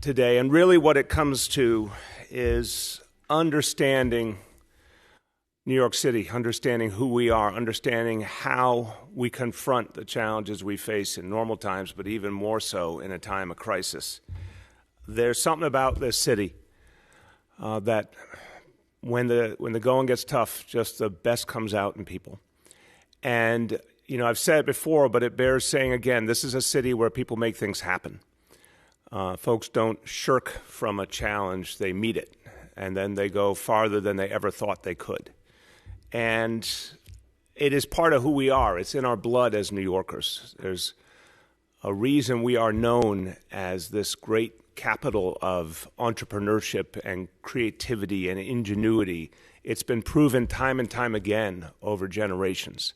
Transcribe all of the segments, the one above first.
today. And really what it comes to is understanding New York City, understanding who we are, understanding how we confront the challenges we face in normal times, but even more so in a time of crisis. There's something about this city that when the going gets tough, just the best comes out in people. And, you know, I've said it before, but it bears saying again, this is a city where people make things happen. Folks don't shirk from a challenge, they meet it, and then they go farther than they ever thought they could. And it is part of who we are. It's in our blood as New Yorkers. There's a reason we are known as this great capital of entrepreneurship and creativity and ingenuity. It's been proven time and time again over generations.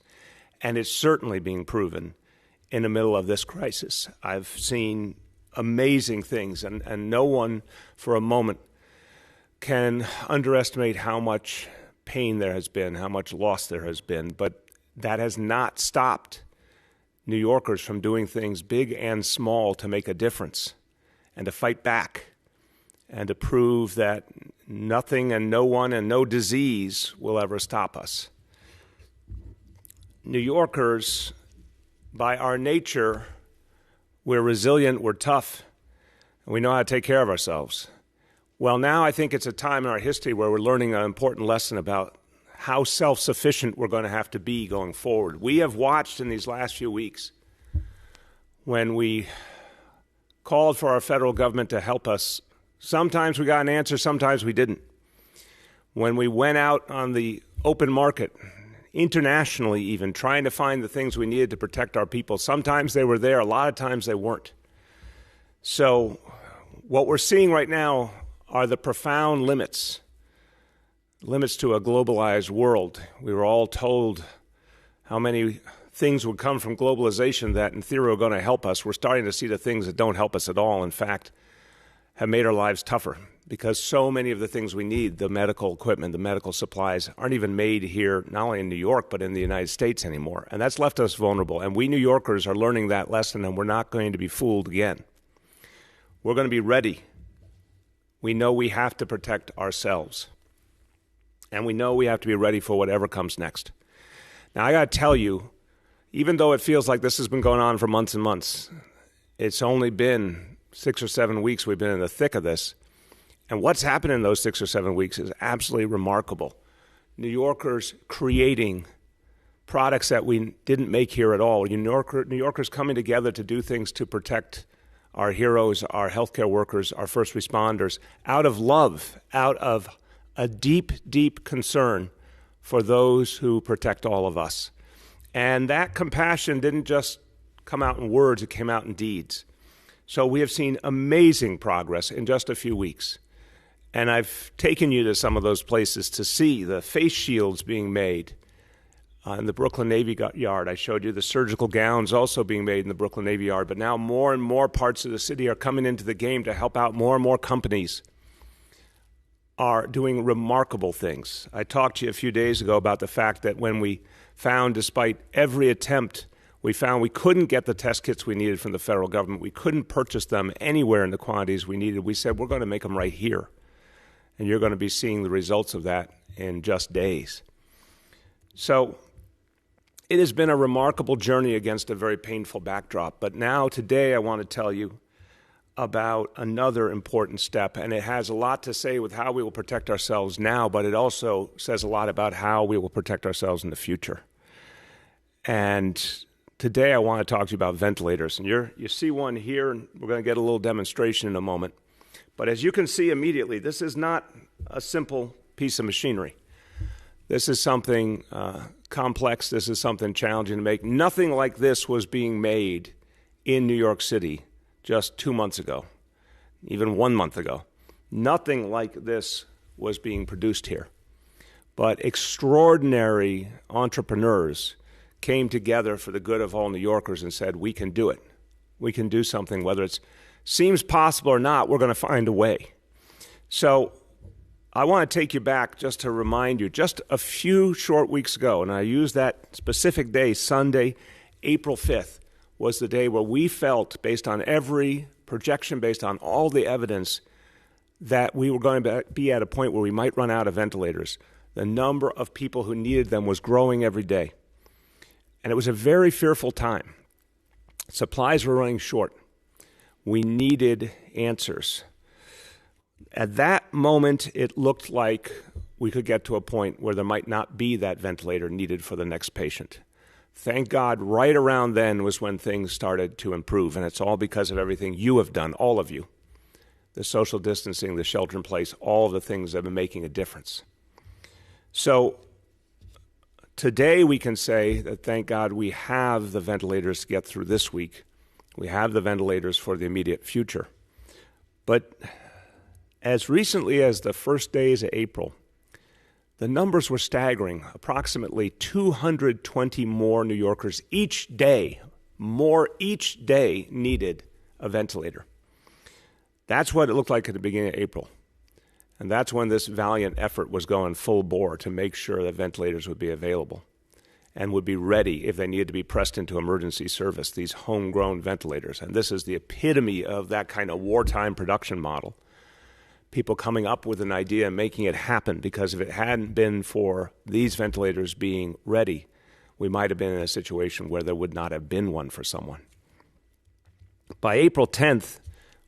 And it's certainly being proven in the middle of this crisis. I've seen amazing things, and no one for a moment can underestimate how much pain there has been, how much loss there has been. But that has not stopped New Yorkers from doing things big and small to make a difference and to fight back and to prove that nothing and no one and no disease will ever stop us. New Yorkers, by our nature, we're resilient, we're tough, and we know how to take care of ourselves. Well, now I think it's a time in our history where we're learning an important lesson about how self-sufficient we're going to have to be going forward. We have watched in these last few weeks when we called for our federal government to help us. Sometimes we got an answer, sometimes we didn't. When we went out on the open market, internationally even, trying to find the things we needed to protect our people, sometimes they were there, a lot of times they weren't. So what we're seeing right now are the profound limits to a globalized world. We were all told how many things would come from globalization that in theory are going to help us. We're starting to see the things that don't help us at all, in fact, have made our lives tougher because so many of the things we need, the medical equipment, the medical supplies, aren't even made here, not only in New York, but in the United States anymore. And that's left us vulnerable. And we New Yorkers are learning that lesson, and we're not going to be fooled again. We're going to be ready. We know we have to protect ourselves. And we know we have to be ready for whatever comes next. Now, I got to tell you, even though it feels like this has been going on for months and months, it's only been 6 or 7 weeks we've been in the thick of this. And what's happened in those 6 or 7 weeks is absolutely remarkable. New Yorkers creating products that we didn't make here at all. New Yorkers coming together to do things to protect our heroes, our healthcare workers, our first responders, out of love, out of a deep, deep concern for those who protect all of us. And that compassion didn't just come out in words, it came out in deeds. So we have seen amazing progress in just a few weeks. And I've taken you to some of those places to see the face shields being made in the Brooklyn Navy Yard. I showed you the surgical gowns also being made in the Brooklyn Navy Yard. But now more and more parts of the city are coming into the game to help out. More and more companies are doing remarkable things. I talked to you a few days ago about the fact that when we found, despite every attempt, we found we couldn't get the test kits we needed from the federal government. We couldn't purchase them anywhere in the quantities we needed. We said, we're going to make them right here. And you're going to be seeing the results of that in just days. So it has been a remarkable journey against a very painful backdrop. But now, today, I want to tell you about another important step. And it has a lot to say with how we will protect ourselves now, but it also says a lot about how we will protect ourselves in the future. And today, I want to talk to you about ventilators. And you see one here, and we're going to get a little demonstration in a moment. But as you can see immediately, this is not a simple piece of machinery. This is something complex. This is something challenging to make. Nothing like this was being made in New York City just 2 months ago, even 1 month ago. Nothing like this was being produced here. But extraordinary entrepreneurs came together for the good of all New Yorkers and said, we can do it. We can do something, whether it seems possible or not, we're going to find a way. So I want to take you back just to remind you, just a few short weeks ago, and I use that specific day, Sunday, April 5th, was the day where we felt, based on every projection based on all the evidence that we were going to be at a point where we might run out of ventilators. The number of people who needed them was growing every day. And it was a very fearful time. Supplies were running short. We needed answers. At that moment, it looked like we could get to a point where there might not be that ventilator needed for the next patient. Thank God, right around then was when things started to improve, and it's all because of everything you have done, all of you. The social distancing, the shelter in place, all of the things that have been making a difference. So today we can say that thank God we have the ventilators to get through this week. We have the ventilators for the immediate future. But as recently as the first days of April, the numbers were staggering. Approximately 220 more New Yorkers each day, more each day, needed a ventilator. That's what it looked like at the beginning of April. And that's when this valiant effort was going full bore to make sure that ventilators would be available and would be ready if they needed to be pressed into emergency service, these homegrown ventilators. And this is the epitome of that kind of wartime production model. People coming up with an idea and making it happen, because if it hadn't been for these ventilators being ready, we might have been in a situation where there would not have been one for someone. By April 10th,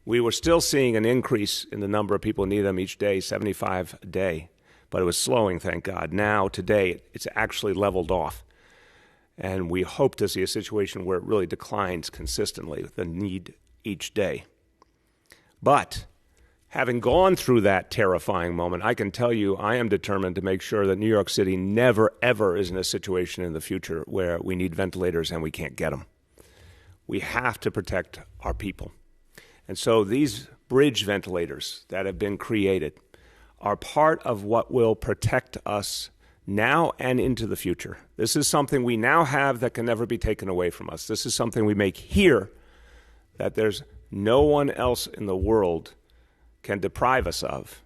we were still seeing an increase in the number of people who need them each day, 75 a day, but it was slowing, thank God. Now, today, it's actually leveled off, and we hope to see a situation where it really declines consistently, the need each day. But having gone through that terrifying moment, I can tell you I am determined to make sure that New York City never, ever is in a situation in the future where we need ventilators and we can't get them. We have to protect our people. And so these bridge ventilators that have been created are part of what will protect us now and into the future. This is something we now have that can never be taken away from us. This is something we make here that there's no one else in the world can deprive us of.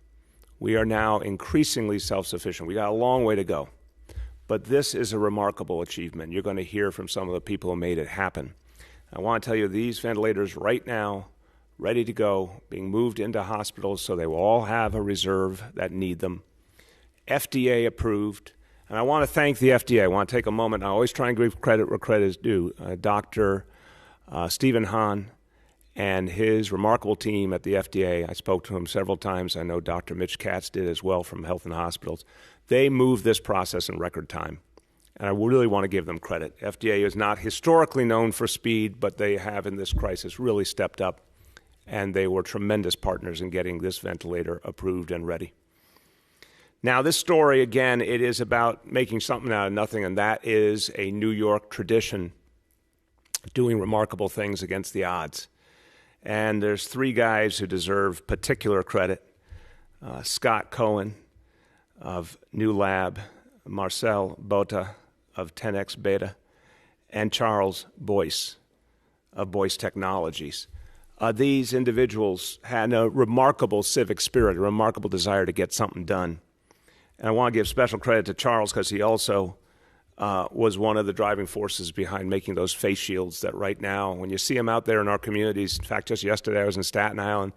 We are now increasingly self-sufficient. We got a long way to go. But this is a remarkable achievement. You're going to hear from some of the people who made it happen. I want to tell you, these ventilators right now, ready to go, being moved into hospitals so they will all have a reserve that need them. FDA approved. And I want to thank the FDA. I want to take a moment. I always try and give credit where credit is due. Dr. Stephen Hahn and his remarkable team at the FDA. I spoke to him several times. I know Dr. Mitch Katz did as well from Health and Hospitals. They moved this process in record time, and I really want to give them credit. FDA is not historically known for speed, but they have in this crisis really stepped up, and they were tremendous partners in getting this ventilator approved and ready. Now, this story, again, it is about making something out of nothing, and that is a New York tradition, doing remarkable things against the odds. And there's three guys who deserve particular credit. Scott Cohen of New Lab, Marcel Bota of 10X Beta, and Charles Boyce of Boyce Technologies. These individuals had a remarkable civic spirit, a remarkable desire to get something done. And I want to give special credit to Charles because he also was one of the driving forces behind making those face shields that right now, when you see them out there in our communities, in fact, just yesterday I was in Staten Island,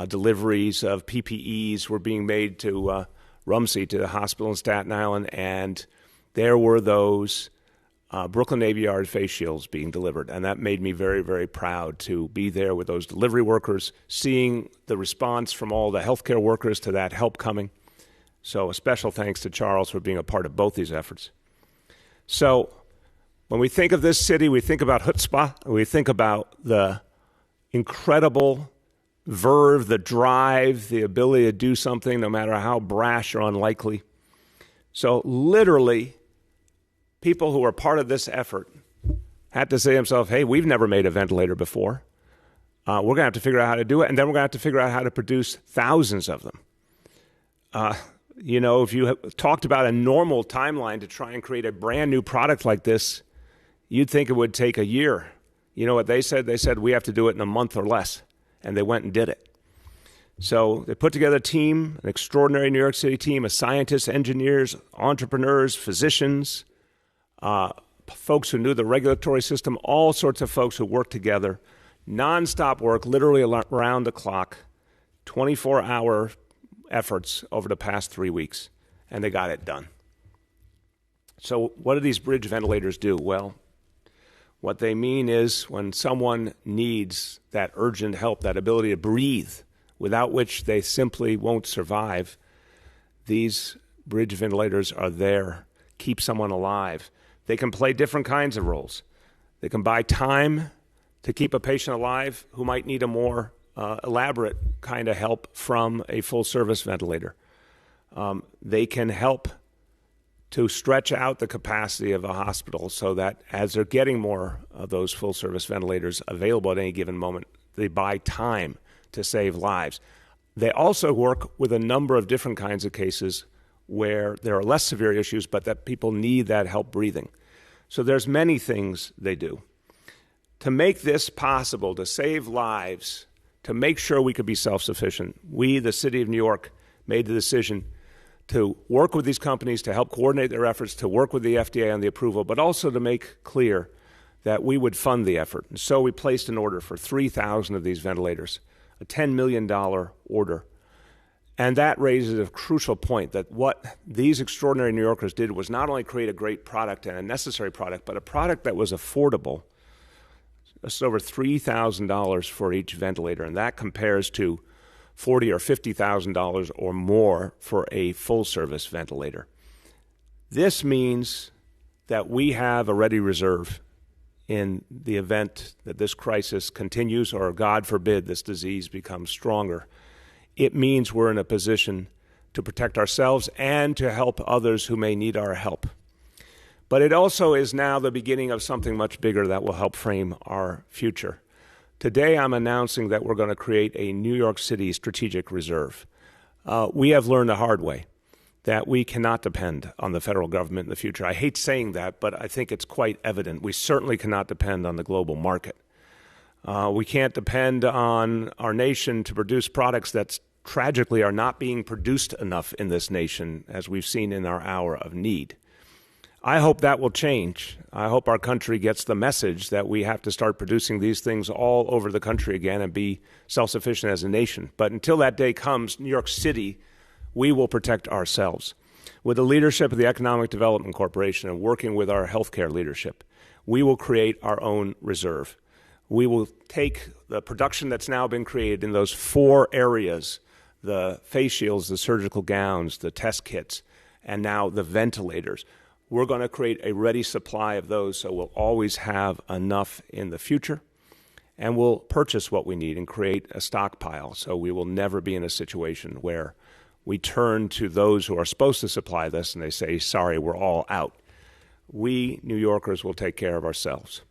deliveries of PPEs were being made to Rumsey, to the hospital in Staten Island, and there were those Brooklyn Navy Yard face shields being delivered. And that made me very, very proud to be there with those delivery workers, seeing the response from all the healthcare workers to that help coming. So a special thanks to Charles for being a part of both these efforts. So when we think of this city, we think about chutzpah, we think about the incredible verve, the drive, the ability to do something no matter how brash or unlikely. So literally, people who are part of this effort had to say to themselves, hey, we've never made a ventilator before. We're going to have to figure out how to do it, and then we're going to have to figure out how to produce thousands of them. You know, if you talked about a normal timeline to try and create a brand new product like this, you'd think it would take a year. You know what they said? They said we have to do it in a month or less, and they went and did it. So they put together a team, an extraordinary New York City team of scientists, engineers, entrepreneurs, physicians, folks who knew the regulatory system, all sorts of folks who worked together nonstop work, literally around the clock, 24-hour efforts over the past 3 weeks, and they got it done. So what do these bridge ventilators do? Well, what they mean is when someone needs that urgent help, that ability to breathe, without which they simply won't survive, these bridge ventilators are there, keep someone alive. They can play different kinds of roles. They can buy time to keep a patient alive who might need a more elaborate kind of help from a full-service ventilator. They can help to stretch out the capacity of a hospital so that as they're getting more of those full-service ventilators available at any given moment, they buy time to save lives. They also work with a number of different kinds of cases where there are less severe issues, but that people need that help breathing. So there's many things they do. To make this possible, to save lives, to make sure we could be self-sufficient, we, the City of New York, made the decision to work with these companies to help coordinate their efforts, to work with the FDA on the approval, but also to make clear that we would fund the effort. And so we placed an order for 3,000 of these ventilators, a $10 million order. And that raises a crucial point that what these extraordinary New Yorkers did was not only create a great product and a necessary product, but a product that was affordable. It's over $3,000 for each ventilator, and that compares to $40,000 or $50,000 or more for a full-service ventilator. This means that we have a ready reserve in the event that this crisis continues or, God forbid, this disease becomes stronger. It means we're in a position to protect ourselves and to help others who may need our help. But it also is now the beginning of something much bigger that will help frame our future. Today, I'm announcing that we're going to create a New York City strategic reserve. We have learned the hard way that we cannot depend on the federal government in the future. I hate saying that, but I think it's quite evident. We certainly cannot depend on the global market. We can't depend on our nation to produce products that tragically are not being produced enough in this nation, as we've seen in our hour of need. I hope that will change. I hope our country gets the message that we have to start producing these things all over the country again and be self-sufficient as a nation. But until that day comes, New York City, we will protect ourselves. With the leadership of the Economic Development Corporation and working with our healthcare leadership, we will create our own reserve. We will take the production that's now been created in those 4 areas, the face shields, the surgical gowns, the test kits, and now the ventilators. We're going to create a ready supply of those so we'll always have enough in the future, and we'll purchase what we need and create a stockpile so we will never be in a situation where we turn to those who are supposed to supply this and they say, sorry, we're all out. We, New Yorkers, will take care of ourselves.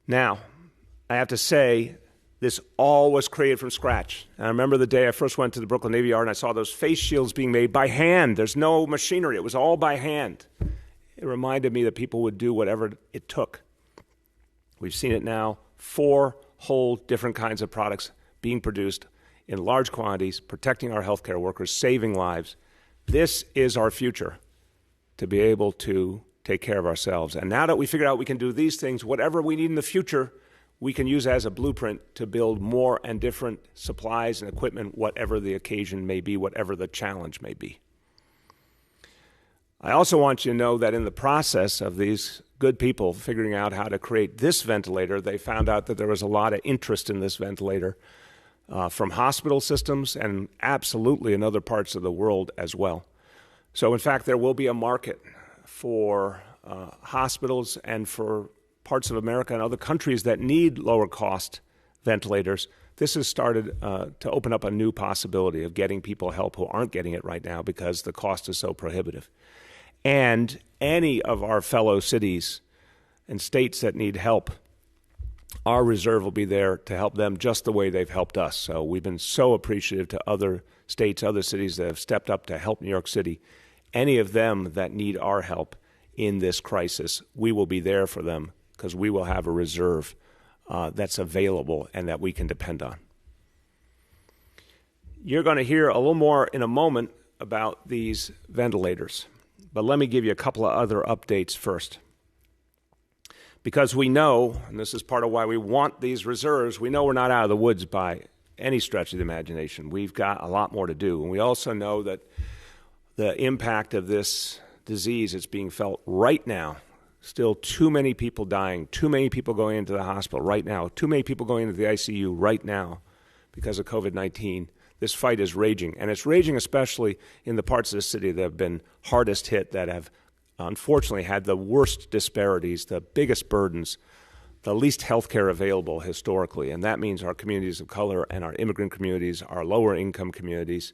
Now, I have to say, this all was created from scratch. And I remember the day I first went to the Brooklyn Navy Yard and I saw those face shields being made by hand. There's no machinery. It was all by hand. It reminded me that people would do whatever it took. We've seen it now, 4 whole different kinds of products being produced in large quantities, protecting our healthcare workers, saving lives. This is our future, to be able to take care of ourselves. And now that we figured out we can do these things, whatever we need in the future, we can use as a blueprint to build more and different supplies and equipment, whatever the occasion may be, whatever the challenge may be. I also want you to know that in the process of these good people figuring out how to create this ventilator, they found out that there was a lot of interest in this ventilator from hospital systems and absolutely in other parts of the world as well. So in fact, there will be a market for hospitals and for parts of America and other countries that need lower cost ventilators. This has started to open up a new possibility of getting people help who aren't getting it right now because the cost is so prohibitive. And any of our fellow cities and states that need help, our reserve will be there to help them just the way they've helped us. So we've been so appreciative to other states, other cities that have stepped up to help New York City. Any of them that need our help in this crisis, we will be there for them because we will have a reserve that's available and that we can depend on. You're going to hear a little more in a moment about these ventilators, but let me give you a couple of other updates first. Because we know, and this is part of why we want these reserves, we know we're not out of the woods by any stretch of the imagination. We've got a lot more to do. And we also know that the impact of this disease is being felt right now. Still too many people dying, too many people going into the hospital right now, too many people going into the ICU right now because of COVID-19. This fight is raging, and it's raging especially in the parts of the city that have been hardest hit, that have unfortunately had the worst disparities, the biggest burdens, the least health care available historically, and that means our communities of color and our immigrant communities, our lower income communities.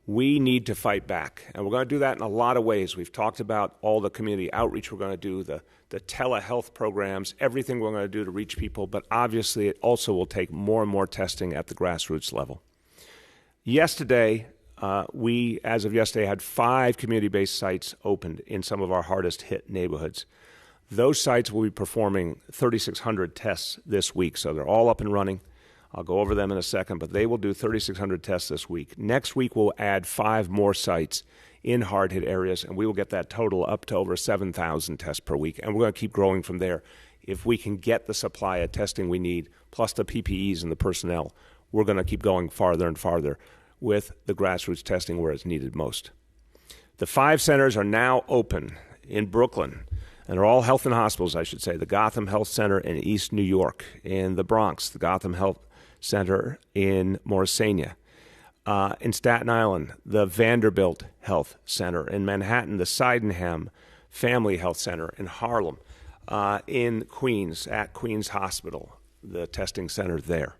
We need to fight back, and we're going to do that in a lot of ways. We've talked about all the community outreach we're going to do, the telehealth programs, everything we're going to do to reach people, but obviously it also will take more and more testing at the grassroots level. Yesterday, we, as of yesterday, had 5 community-based sites opened in some of our hardest hit neighborhoods. Those sites will be performing 3,600 tests this week, so they're all up and running. I'll go over them in a second, but they will do 3,600 tests this week. Next week, we'll add 5 more sites in hard-hit areas, and we will get that total up to over 7,000 tests per week, and we're going to keep growing from there. If we can get the supply of testing we need, plus the PPEs and the personnel, we're going to keep going farther and farther with the grassroots testing where it's needed most. The 5 centers are now open in Brooklyn, and they're all health and hospitals, I should say. The Gotham Health Center in East New York, in the Bronx, the Gotham Health Center in Morrisania, in Staten Island, the Vanderbilt Health Center, in Manhattan, the Sydenham Family Health Center, in Harlem, in Queens, at Queens Hospital, the testing center there.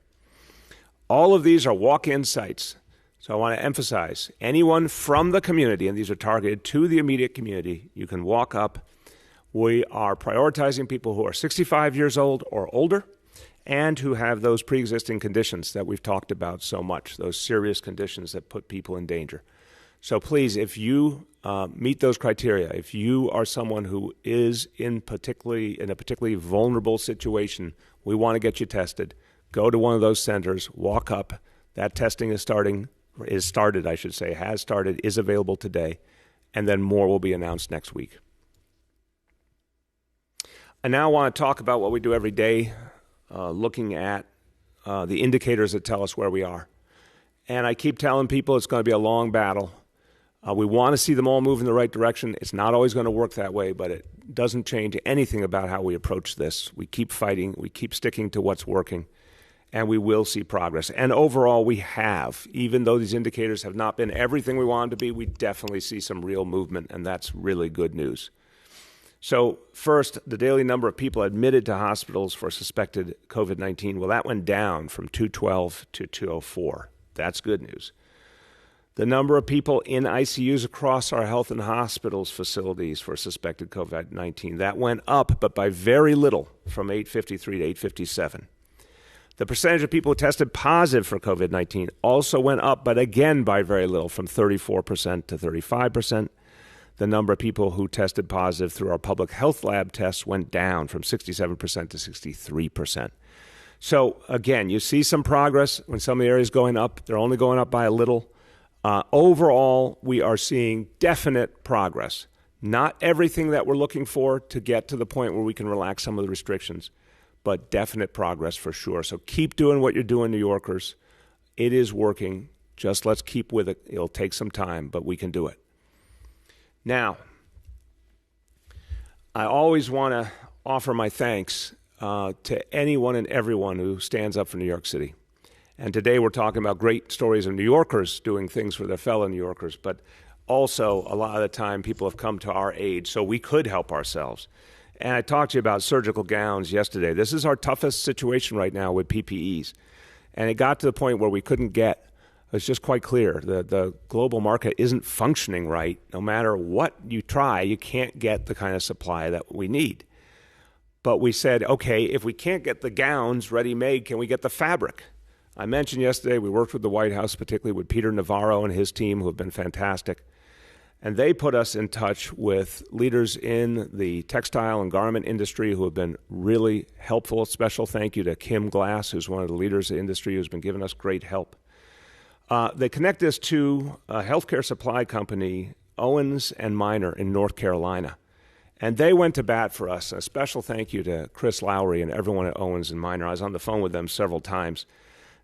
All of these are walk-in sites. So I want to emphasize, anyone from the community, and these are targeted to the immediate community, you can walk up. We are prioritizing people who are 65 years old or older, and who have those pre-existing conditions that we've talked about so much, those serious conditions that put people in danger. So please, if you meet those criteria, if you are someone who is in a particularly vulnerable situation, we want to get you tested. Go to one of those centers, walk up. That testing has started, is available today, and then more will be announced next week. I now want to talk about what we do every day, looking at the indicators that tell us where we are. And I keep telling people it's going to be a long battle. We want to see them all move in the right direction. It's not always going to work that way, but it doesn't change anything about how we approach this. We keep fighting. We keep sticking to what's working, and we will see progress. And overall, we have. Even though these indicators have not been everything we want them to be, we definitely see some real movement, and that's really good news. So first, the daily number of people admitted to hospitals for suspected COVID-19, well, that went down from 212 to 204. That's good news. The number of people in ICUs across our health and hospitals facilities for suspected COVID-19, that went up, but by very little, from 853 to 857. The percentage of people who tested positive for COVID-19 also went up, but again by very little, from 34% to 35%. The number of people who tested positive through our public health lab tests went down from 67% to 63%. So again, you see some progress when some of the areas going up. They're only going up by a little. Overall, we are seeing definite progress. Not everything that we're looking for to get to the point where we can relax some of the restrictions, but definite progress for sure. So keep doing what you're doing, New Yorkers. It is working. Just let's keep with it. It'll take some time, but we can do it. Now, I always want to offer my thanks to anyone and everyone who stands up for New York City. And today we're talking about great stories of New Yorkers doing things for their fellow New Yorkers, but also a lot of the time people have come to our aid so we could help ourselves. And I talked to you about surgical gowns yesterday. This is our toughest situation right now with PPEs. And it got to the point where we couldn't get. It's just quite clear. The global market isn't functioning right. No matter what you try, you can't get the kind of supply that we need. But we said, okay, if we can't get the gowns ready-made, can we get the fabric? I mentioned yesterday we worked with the White House, particularly with Peter Navarro and his team, who have been fantastic. And they put us in touch with leaders in the textile and garment industry who have been really helpful. Special thank you to Kim Glass, who's one of the leaders of the industry, who's been giving us great help. They connect us to a healthcare supply company, Owens and Minor in North Carolina. And they went to bat for us. A special thank you to Chris Lowry and everyone at Owens & Minor. I was on the phone with them several times.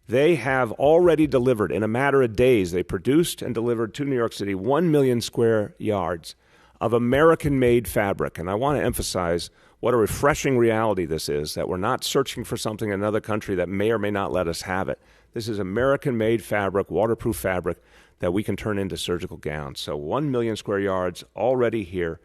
They have already delivered, in a matter of days, they produced and delivered to New York City 1 million square yards of American-made fabric. And I want to emphasize what a refreshing reality this is, that we're not searching for something in another country that may or may not let us have it. This is American-made fabric, waterproof fabric, that we can turn into surgical gowns. So 1 million square yards already here.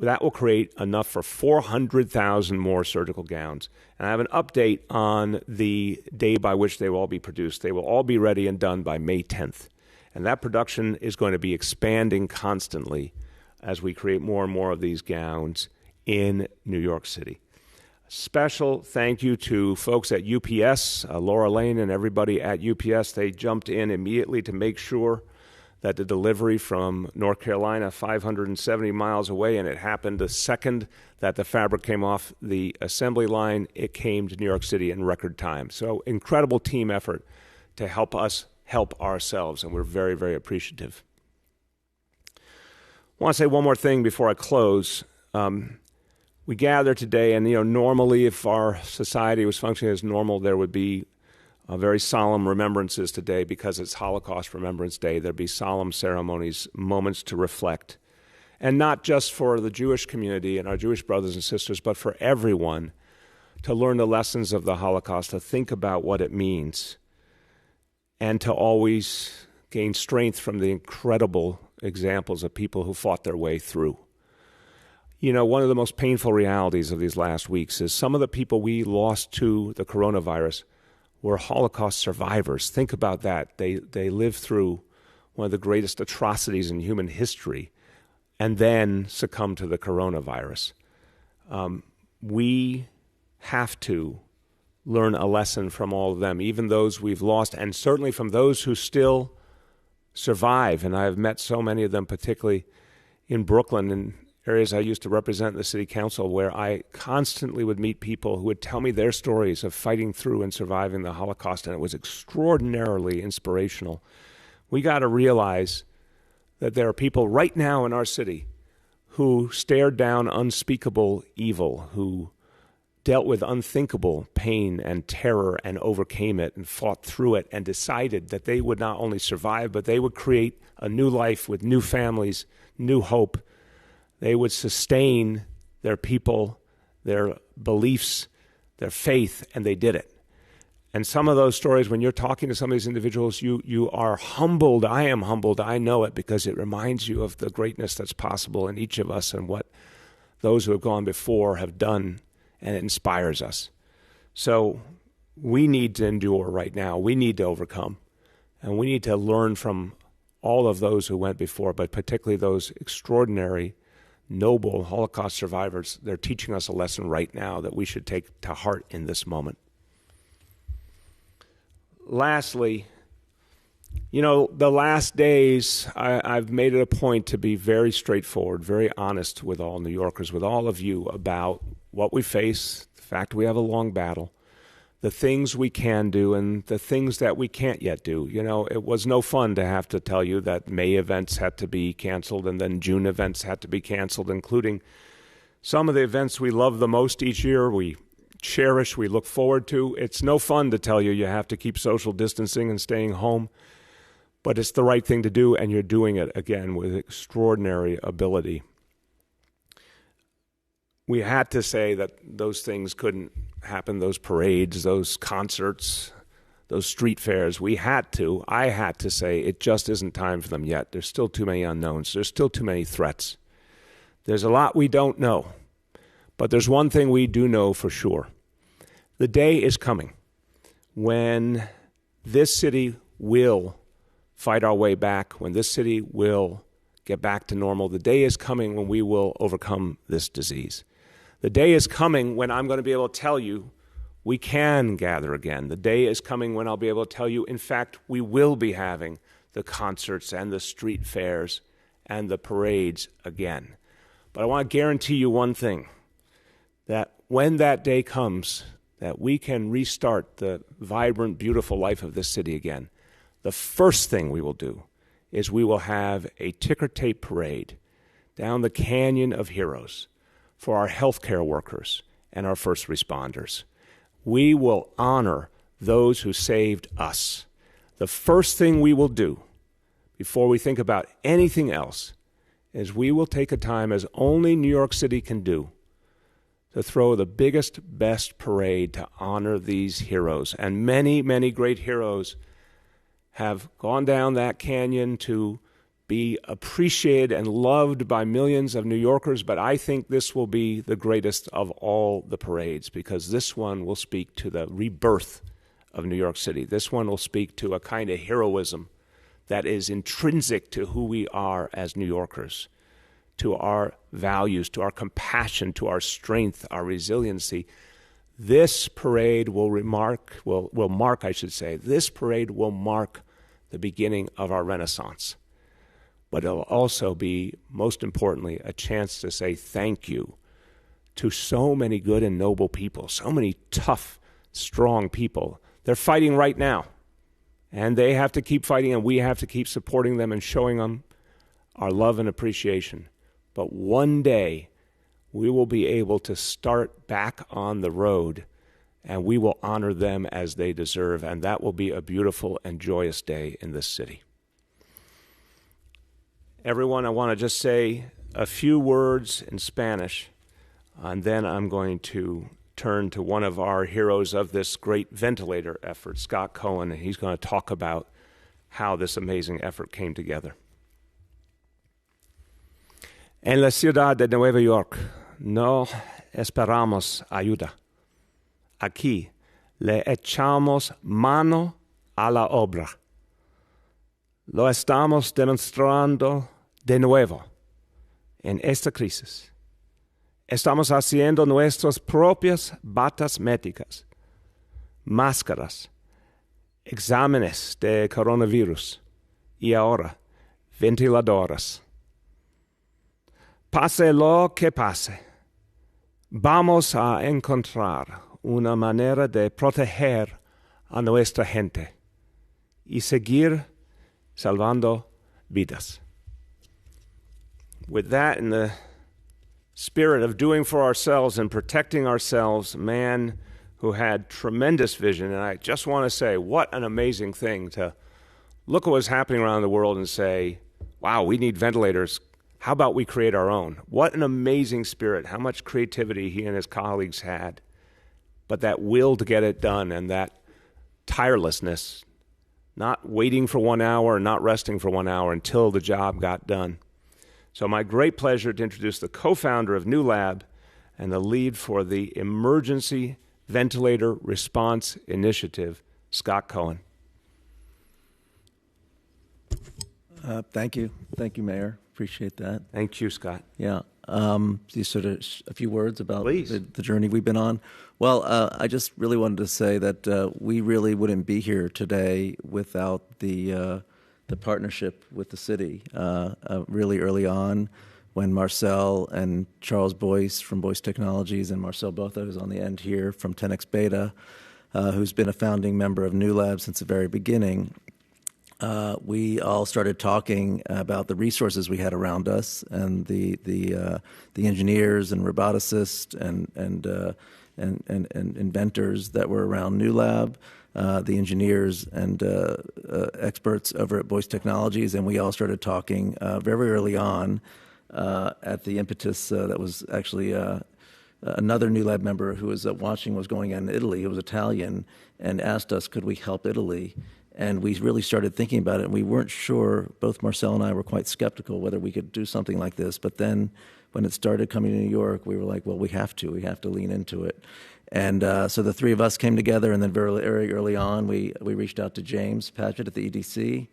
That will create enough for 400,000 more surgical gowns. And I have an update on the day by which they will all be produced. They will all be ready and done by May 10th. And that production is going to be expanding constantly as we create more and more of these gowns in New York City. Special thank you to folks at UPS, Laura Lane and everybody at UPS. They jumped in immediately to make sure that the delivery from North Carolina, 570 miles away, and it happened the second that the fabric came off the assembly line, it came to New York City in record time. So incredible team effort to help us help ourselves, and we're very, very appreciative. I want to say one more thing before I close. We gather today, and normally if our society was functioning as normal, there would be very solemn remembrances today because it's Holocaust Remembrance Day. There'd be solemn ceremonies, moments to reflect. And not just for the Jewish community and our Jewish brothers and sisters, but for everyone to learn the lessons of the Holocaust, to think about what it means, and to always gain strength from the incredible examples of people who fought their way through. One of the most painful realities of these last weeks is some of the people we lost to the coronavirus were Holocaust survivors. Think about that. They lived through one of the greatest atrocities in human history and then succumbed to the coronavirus. We have to learn a lesson from all of them, even those we've lost, and certainly from those who still survive. And I've met so many of them, particularly in Brooklyn and areas I used to represent in the city council, where I constantly would meet people who would tell me their stories of fighting through and surviving the Holocaust, and it was extraordinarily inspirational. We got to realize that there are people right now in our city who stared down unspeakable evil, who dealt with unthinkable pain and terror and overcame it and fought through it and decided that they would not only survive, but they would create a new life with new families, new hope. They would sustain their people, their beliefs, their faith, and they did it. And some of those stories, when you're talking to some of these individuals, you are humbled. I am humbled. I know it because it reminds you of the greatness that's possible in each of us and what those who have gone before have done, and it inspires us. So we need to endure right now. We need to overcome, and we need to learn from all of those who went before, but particularly those extraordinary noble Holocaust survivors. They're teaching us a lesson right now that we should take to heart in this moment. Lastly, the last days, I've made it a point to be very straightforward, very honest with all New Yorkers, with all of you about what we face, the fact we have a long battle, the things we can do and the things that we can't yet do. It was no fun to have to tell you that May events had to be canceled and then June events had to be canceled, including some of the events we love the most each year, we cherish, we look forward to. It's no fun to tell you you have to keep social distancing and staying home, but it's the right thing to do, and you're doing it, again, with extraordinary ability. We had to say that those things couldn't happen, those parades, those concerts, those street fairs. I had to say it just isn't time for them yet. There's still too many unknowns. There's still too many threats. There's a lot we don't know. But there's one thing we do know for sure. The day is coming when this city will fight our way back, when this city will get back to normal. The day is coming when we will overcome this disease. The day is coming when I'm going to be able to tell you we can gather again. The day is coming when I'll be able to tell you, in fact, we will be having the concerts and the street fairs and the parades again. But I want to guarantee you one thing, that when that day comes, that we can restart the vibrant, beautiful life of this city again, the first thing we will do is we will have a ticker tape parade down the Canyon of Heroes, for our healthcare workers and our first responders. We will honor those who saved us. The first thing we will do before we think about anything else is we will take a time, as only New York City can do, to throw the biggest, best parade to honor these heroes. And many, many great heroes have gone down that canyon to be appreciated and loved by millions of New Yorkers, but I think this will be the greatest of all the parades, because this one will speak to the rebirth of New York City. This one will speak to a kind of heroism that is intrinsic to who we are as New Yorkers, to our values, to our compassion, to our strength, our resiliency. This parade will mark, this parade will mark the beginning of our Renaissance. But it'll also be, most importantly, a chance to say thank you to so many good and noble people, so many tough, strong people. They're fighting right now, and they have to keep fighting, and we have to keep supporting them and showing them our love and appreciation. But one day, we will be able to start back on the road, and we will honor them as they deserve, and that will be a beautiful and joyous day in this city. Everyone, I want to just say a few words in Spanish, and then I'm going to turn to one of our heroes of this great ventilator effort, Scott Cohen, and he's going to talk about how this amazing effort came together. En la ciudad de Nueva York no esperamos ayuda. Aquí le echamos mano a la obra. Lo estamos demostrando de nuevo en esta crisis. Estamos haciendo nuestras propias batas médicas, máscaras, exámenes de coronavirus y ahora ventiladoras. Pase lo que pase, vamos a encontrar una manera de proteger a nuestra gente y seguir salvando vidas. With that, in the spirit of doing for ourselves and protecting ourselves, a man who had tremendous vision, and I just want to say, what an amazing thing to look at what's happening around the world and say, wow, we need ventilators. How about we create our own? What an amazing spirit, how much creativity he and his colleagues had, but that will to get it done and that tirelessness, not waiting for 1 hour, not resting for 1 hour until the job got done. So my great pleasure to introduce the co-founder of New Lab and the lead for the Emergency Ventilator Response Initiative, Scott Cohen. Thank you. Thank you, Mayor. Appreciate that. Thank you, Scott. Yeah. Just sort of a few words about the journey we've been on. Well, I just really wanted to say that we really wouldn't be here today without the partnership with the city. Really early on, when Marcel and Charles Boyce from Boyce Technologies and Marcel Botha, who's on the end here from 10X Beta, who's been a founding member of New Lab since the very beginning, we all started talking about the resources we had around us and the engineers and roboticists and inventors that were around New Lab, the engineers and experts over at Boyce Technologies, and we all started talking very early on at the impetus that was actually another New Lab member who was watching what was going on in Italy, who was Italian, and asked us, could we help Italy? And we really started thinking about it, and we weren't sure, both Marcel and I were quite skeptical whether we could do something like this. But then when it started coming to New York, we were like, well, we have to lean into it. And so the three of us came together, and then very early on, we reached out to James Padgett at the EDC.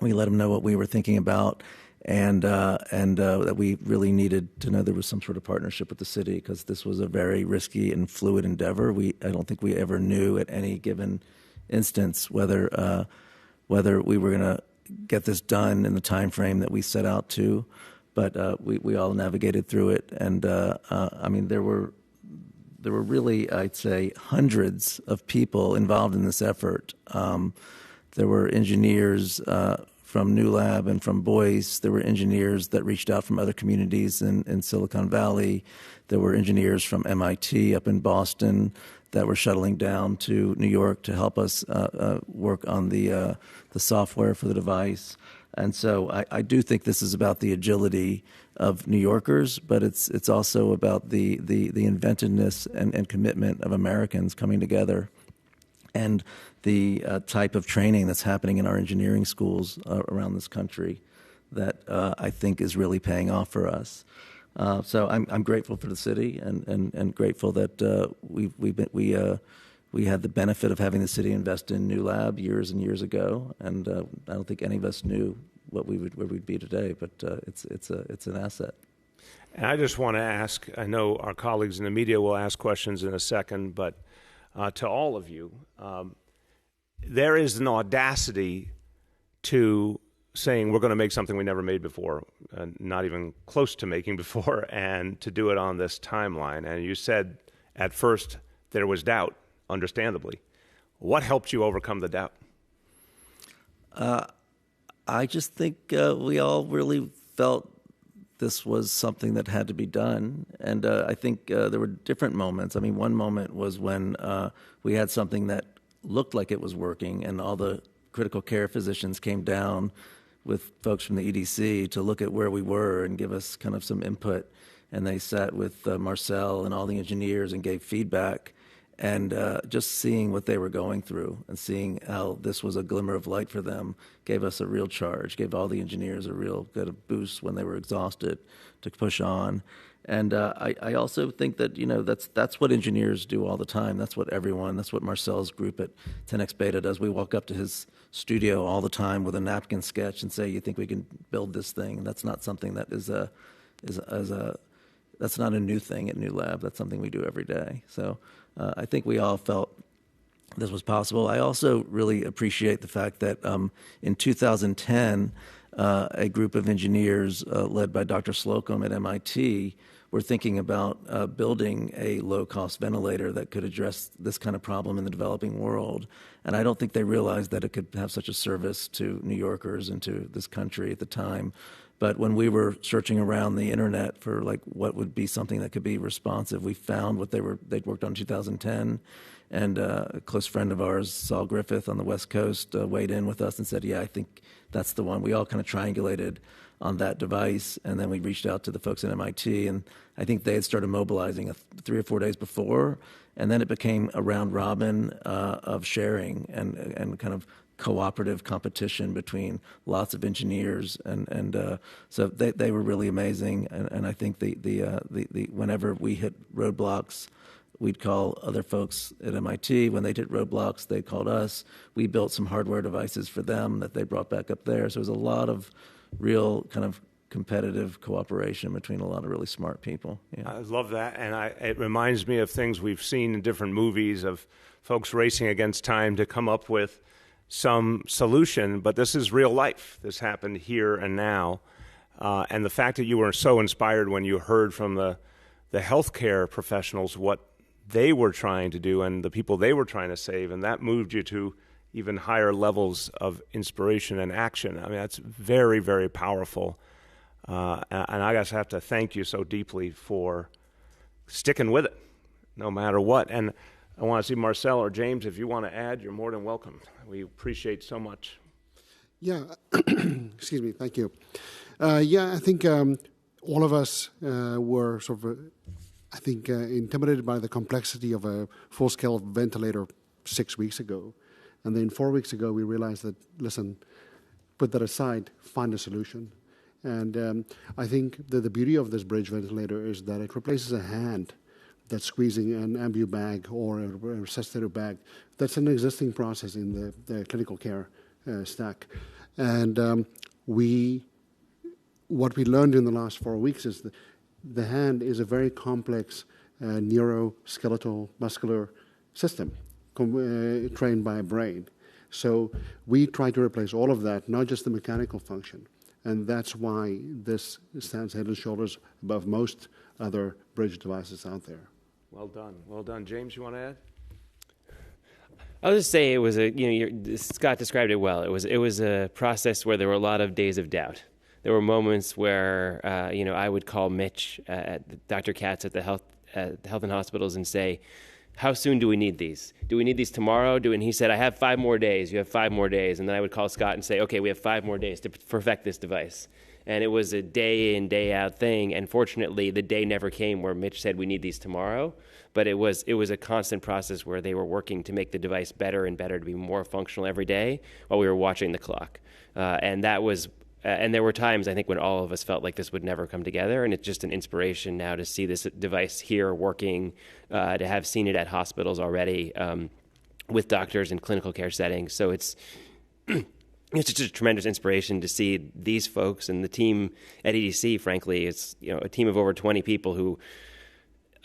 We let him know what we were thinking about, and that we really needed to know there was some sort of partnership with the city, because this was a very risky and fluid endeavor. I don't think we ever knew at any given instance whether we were going to get this done in the time frame that we set out to, but we all navigated through it. And I mean, there were really, I'd say, hundreds of people involved in this effort. There were engineers from New Lab and from Boyce. There were engineers that reached out from other communities in Silicon Valley. There were engineers from MIT up in Boston that were shuttling down to New York to help us work on the software for the device. And so I do think this is about the agility of New Yorkers, but it's also about the inventiveness and commitment of Americans coming together, and the type of training that's happening in our engineering schools around this country that I think is really paying off for us. So I'm grateful for the city and grateful that we had the benefit of having the city invest in New Lab years and years ago, and I don't think any of us knew where we'd be today, but it's an asset. And I just want to ask, I know our colleagues in the media will ask questions in a second, but to all of you, there is an audacity to saying we're going to make something we never made before, not even close to making before, and to do it on this timeline. And you said at first there was doubt, understandably. What helped you overcome the doubt? I just think we all really felt this was something that had to be done. And I think there were different moments. I mean, one moment was when we had something that looked like it was working, and all the critical care physicians came down with folks from the EDC to look at where we were and give us kind of some input. And they sat with Marcel and all the engineers and gave feedback. And just seeing what they were going through and seeing how this was a glimmer of light for them gave us a real charge, gave all the engineers a real good boost when they were exhausted to push on. And I also think that, that's what engineers do all the time. That's what Marcel's group at 10X Beta does. We walk up to his studio all the time with a napkin sketch and say, you think we can build this thing? And that's not something that that's not a new thing at New Lab. That's something we do every day. So I think we all felt this was possible. I also really appreciate the fact that in 2010, a group of engineers led by Dr. Slocum at MIT were thinking about building a low-cost ventilator that could address this kind of problem in the developing world. And I don't think they realized that it could have such a service to New Yorkers and to this country at the time. But when we were searching around the internet for what would be something that could be responsive, we found what they'd worked on in 2010. And a close friend of ours, Saul Griffith on the West Coast, weighed in with us and said, yeah, I think that's the one. We all kind of triangulated on that device, and then we reached out to the folks at MIT, and I think they had started mobilizing 3 or 4 days before, and then it became a round robin of sharing and kind of cooperative competition between lots of engineers, and so they were really amazing. And I think the whenever we hit roadblocks, we'd call other folks at MIT. When they hit roadblocks, they called us. We built some hardware devices for them that they brought back up there. So it was a lot of real kind of competitive cooperation between a lot of really smart people. Yeah. I love that, and it reminds me of things we've seen in different movies of folks racing against time to come up with some solution, but this is real life. This happened here and now. And the fact that you were so inspired when you heard from the healthcare professionals what they were trying to do and the people they were trying to save, and that moved you to even higher levels of inspiration and action. I mean, that's very, very powerful. And I just have to thank you so deeply for sticking with it, no matter what. And I want to see Marcel or James, if you want to add, you're more than welcome. We appreciate so much. Yeah, excuse me, thank you. I think all of us were sort of, intimidated by the complexity of a full-scale ventilator 6 weeks ago. And then 4 weeks ago, we realized that, listen, put that aside, find a solution. And I think that the beauty of this bridge ventilator is that it replaces a hand that's squeezing an ambu bag or a resuscitator bag. That's an existing process in the clinical care stack. And what we learned in the last 4 weeks is that the hand is a very complex neuroskeletal muscular system trained by a brain. So we try to replace all of that, not just the mechanical function. And that's why this stands head and shoulders above most other bridge devices out there. Well done. Well done. James, you want to add? I'll just say it was Scott described it well. It was a process where there were a lot of days of doubt. There were moments where, I would call Mitch, Dr. Katz at the Health and Hospitals and say, how soon do we need these? Do we need these tomorrow? And he said, I have 5 more days. You have 5 more days. And then I would call Scott and say, okay, we have 5 more days to perfect this device. And it was a day in, day out thing. And fortunately, the day never came where Mitch said we need these tomorrow. But it was a constant process where they were working to make the device better and better, to be more functional every day while we were watching the clock. And there were times, I think, when all of us felt like this would never come together, and it's just an inspiration now to see this device here working, to have seen it at hospitals already with doctors in clinical care settings. So it's just a tremendous inspiration to see these folks and the team at EDC. Frankly, it's a team of over 20 people who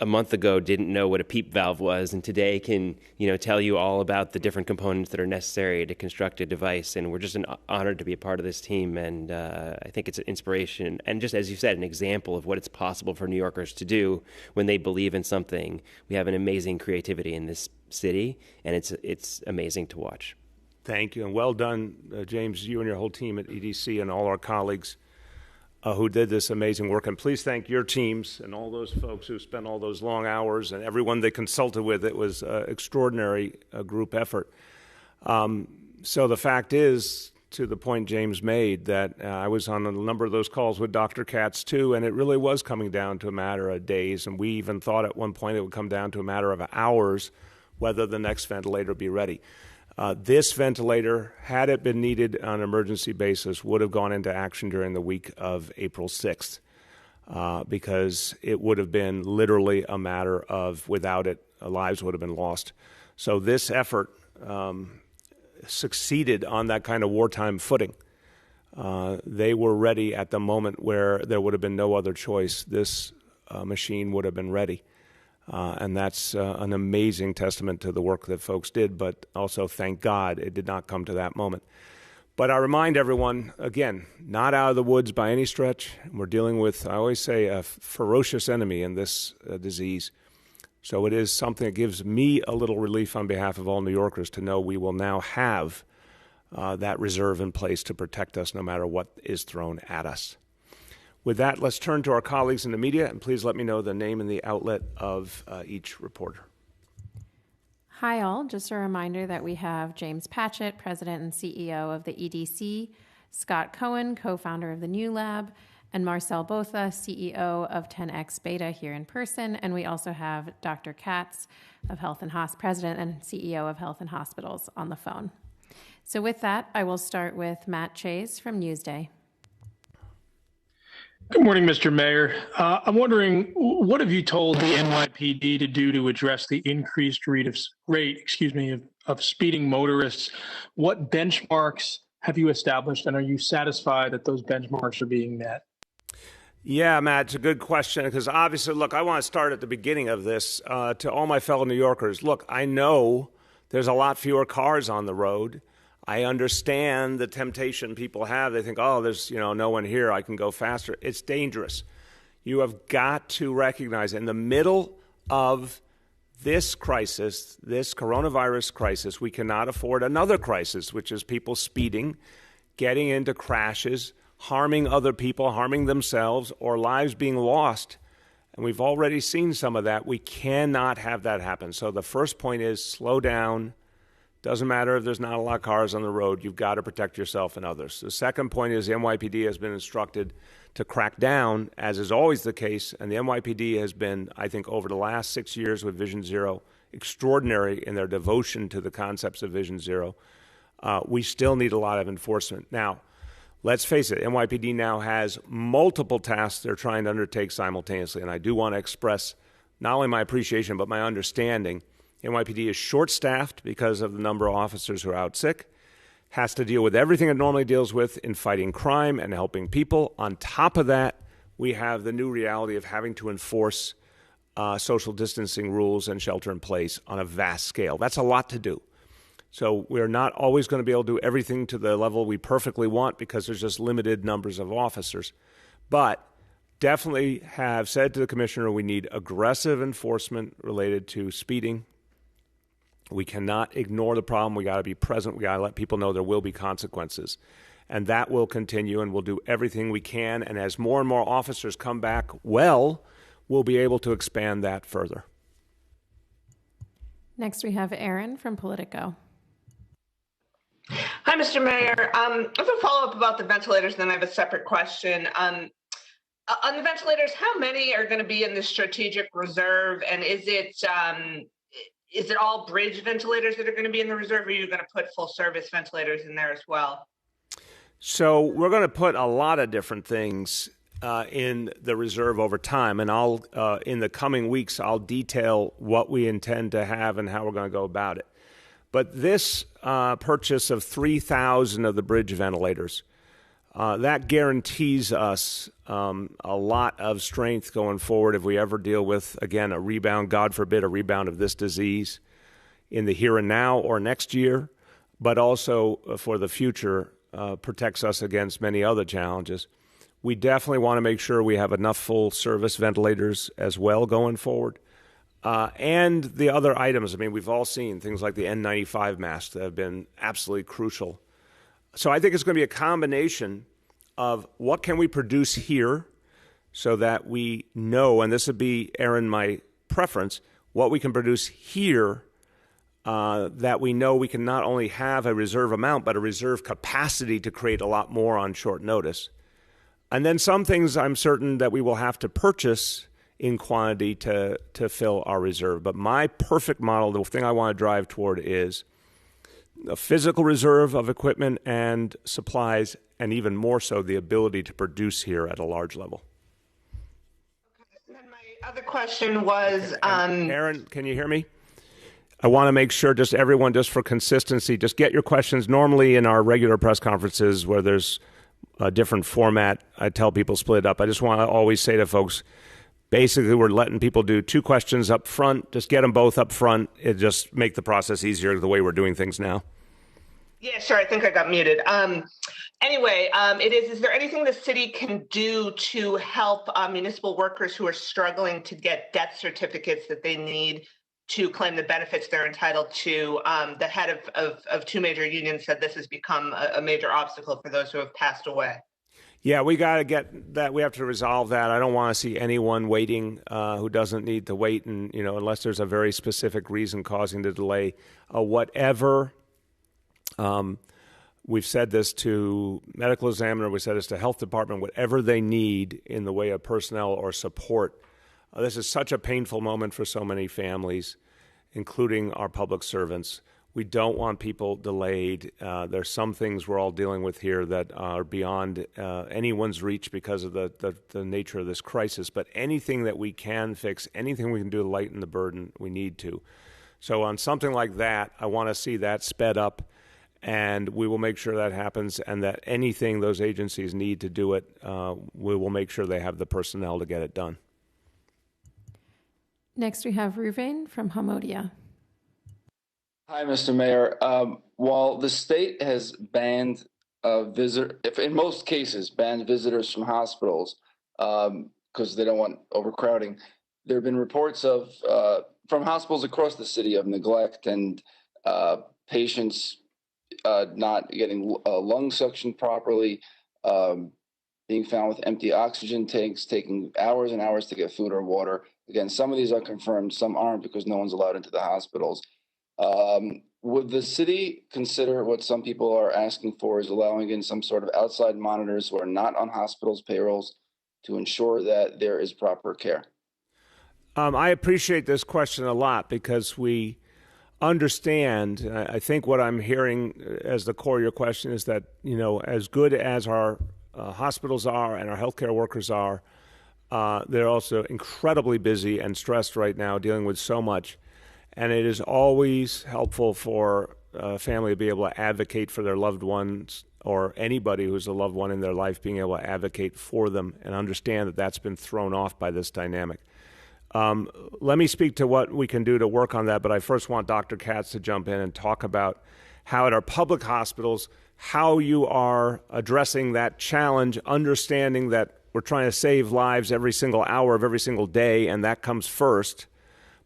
a month ago didn't know what a PEEP valve was, and today can tell you all about the different components that are necessary to construct a device. And we're just honored to be a part of this team. And I think it's an inspiration, and just as you said, an example of what it's possible for New Yorkers to do when they believe in something. We have an amazing creativity in this city, and it's amazing to watch. Thank you, and well done, James, you and your whole team at EDC and all our colleagues who did this amazing work. And please thank your teams and all those folks who spent all those long hours and everyone they consulted with. It was an extraordinary group effort. So the fact is, to the point James made, that I was on a number of those calls with Dr. Katz too, and it really was coming down to a matter of days. And we even thought at one point it would come down to a matter of hours whether the next ventilator would be ready. This ventilator, had it been needed on an emergency basis, would have gone into action during the week of April 6th because it would have been literally a matter of, without it, lives would have been lost. So this effort succeeded on that kind of wartime footing. They were ready at the moment where there would have been no other choice. This machine would have been ready. And that's an amazing testament to the work that folks did, but also, thank God, it did not come to that moment. But I remind everyone, again, not out of the woods by any stretch. We're dealing with, I always say, a ferocious enemy in this disease. So it is something that gives me a little relief on behalf of all New Yorkers to know we will now have that reserve in place to protect us no matter what is thrown at us. With that, let's turn to our colleagues in the media, and please let me know the name and the outlet of each reporter. Hi, all. Just a reminder that we have James Patchett, President and CEO of the EDC, Scott Cohen, co-founder of the New Lab, and Marcel Botha, CEO of 10X Beta here in person. And we also have Dr. Katz, of President and CEO of Health and Hospitals, on the phone. So with that, I will start with Matt Chase from Newsday. Good morning, Mr. Mayor. I'm wondering, what have you told the NYPD to do to address the increased rate of speeding motorists? What benchmarks have you established, and are you satisfied that those benchmarks are being met? Yeah, Matt, it's a good question, because obviously, look, I want to start at the beginning of this. To all my fellow New Yorkers, look, I know there's a lot fewer cars on the road. I understand the temptation people have. They think, oh, there's no one here. I can go faster. It's dangerous. You have got to recognize in the middle of this crisis, this coronavirus crisis, we cannot afford another crisis, which is people speeding, getting into crashes, harming other people, harming themselves, or lives being lost. And we've already seen some of that. We cannot have that happen. So the first point is slow down. Doesn't matter if there's not a lot of cars on the road. You've got to protect yourself and others. The second point is the NYPD has been instructed to crack down, as is always the case. And the NYPD has been, I think, over the last 6 years with Vision Zero, extraordinary in their devotion to the concepts of Vision Zero. We still need a lot of enforcement. Now, let's face it, NYPD now has multiple tasks they're trying to undertake simultaneously. And I do want to express not only my appreciation, but my understanding. NYPD is short-staffed because of the number of officers who are out sick, has to deal with everything it normally deals with in fighting crime and helping people. On top of that, we have the new reality of having to enforce social distancing rules and shelter in place on a vast scale. That's a lot to do. So we're not always going to be able to do everything to the level we perfectly want because there's just limited numbers of officers. But definitely have said to the commissioner we need aggressive enforcement related to speeding, We cannot ignore the problem. We got to be present. We got to let people know there will be consequences. And that will continue, and we'll do everything we can. And as more and more officers come back well, we'll be able to expand that further. Next, we have Erin from Politico. Hi, Mr. Mayor. I have a follow-up about the ventilators, and then I have a separate question. On the ventilators, how many are going to be in the strategic reserve, and is it all bridge ventilators that are going to be in the reserve, or are you going to put full-service ventilators in there as well? So we're going to put a lot of different things in the reserve over time, and I'll in the coming weeks I'll detail what we intend to have and how we're going to go about it. But this purchase of 3,000 of the bridge ventilators, that guarantees us a lot of strength going forward if we ever deal with, again, a rebound, God forbid, a rebound of this disease in the here and now or next year, but also for the future protects us against many other challenges. We definitely want to make sure we have enough full-service ventilators as well going forward. And the other items, I mean, we've all seen things like the N95 masks that have been absolutely crucial. So I think it's going to be a combination of what can we produce here so that we know, and this would be, Erin, my preference, what we can produce here that we know we can not only have a reserve amount, but a reserve capacity to create a lot more on short notice. And then some things I'm certain that we will have to purchase in quantity to fill our reserve. But my perfect model, the thing I want to drive toward, is a physical reserve of equipment and supplies, and even more so the ability to produce here at a large level. Okay. And then my other question was... Erin, can you hear me? I want to make sure just everyone, just for consistency, just get your questions. Normally in our regular press conferences where there's a different format, I tell people split it up. I just want to always say to folks, basically we're letting people do 2 questions up front. Just get them both up front. It just make the process easier the way we're doing things now. Yeah, sure. I think I got muted. Anyway, is there anything the city can do to help municipal workers who are struggling to get death certificates that they need to claim the benefits they're entitled to? The head of 2 major unions said this has become a major obstacle for those who have passed away. Yeah, we got to get that. We have to resolve that. I don't want to see anyone waiting who doesn't need to wait, and unless there's a very specific reason causing the delay. Whatever. We've said this to medical examiner. We said this to health department. Whatever they need in the way of personnel or support. This is such a painful moment for so many families, including our public servants. We don't want people delayed. There's some things we're all dealing with here that are beyond anyone's reach because of the nature of this crisis. But anything that we can fix, anything we can do to lighten the burden, we need to. So on something like that, I want to see that sped up, and we will make sure that happens, and that anything those agencies need to do it, we will make sure they have the personnel to get it done. Next, we have Ruvain from Hamodia. Hi, Mr. Mayor. While the state has banned in most cases, banned visitors from hospitals because they don't want overcrowding, there have been reports of from hospitals across the city of neglect and patients not getting lung suction properly, being found with empty oxygen tanks, taking hours and hours to get food or water. Again, some of these are confirmed, some aren't because no one's allowed into the hospitals. Would the city consider what some people are asking for is allowing in some sort of outside monitors who are not on hospitals' payrolls to ensure that there is proper care? I appreciate this question a lot because we understand, I think what I'm hearing as the core of your question is that, as good as our hospitals are and our healthcare workers are, they're also incredibly busy and stressed right now, dealing with so much. And it is always helpful for a family to be able to advocate for their loved ones, or anybody who's a loved one in their life, being able to advocate for them and understand that that's been thrown off by this dynamic. Let me speak to what we can do to work on that, but I first want Dr. Katz to jump in and talk about how at our public hospitals, how you are addressing that challenge, understanding that we're trying to save lives every single hour of every single day, and that comes first.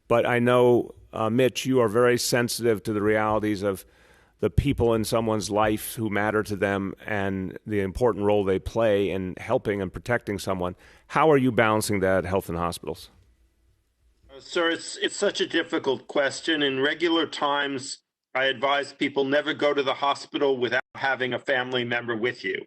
But I know Mitch, you are very sensitive to the realities of the people in someone's life who matter to them and the important role they play in helping and protecting someone. How are you balancing that at health and hospitals? Sir, it's such a difficult question. In regular times, I advise people never go to the hospital without having a family member with you.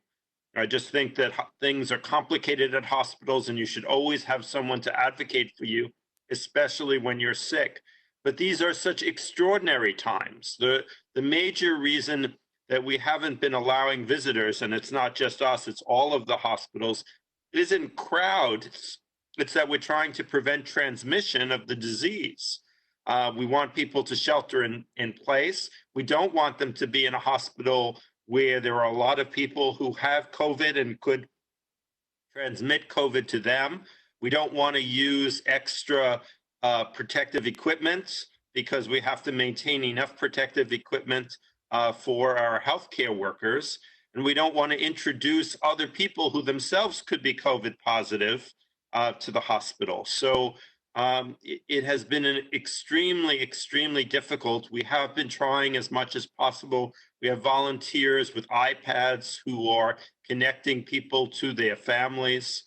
I just think that things are complicated at hospitals and you should always have someone to advocate for you, especially when you're sick. But these are such extraordinary times. The major reason that we haven't been allowing visitors, and it's not just us, it's all of the hospitals, it isn't crowds. It's that we're trying to prevent transmission of the disease. We want people to shelter in place. We don't want them to be in a hospital where there are a lot of people who have COVID and could transmit COVID to them. We don't want to use extra protective equipment because we have to maintain enough protective equipment for our healthcare workers. And we don't want to introduce other people who themselves could be COVID positive to the hospital. So it has been an extremely, extremely difficult. We have been trying as much as possible. We have volunteers with iPads who are connecting people to their families,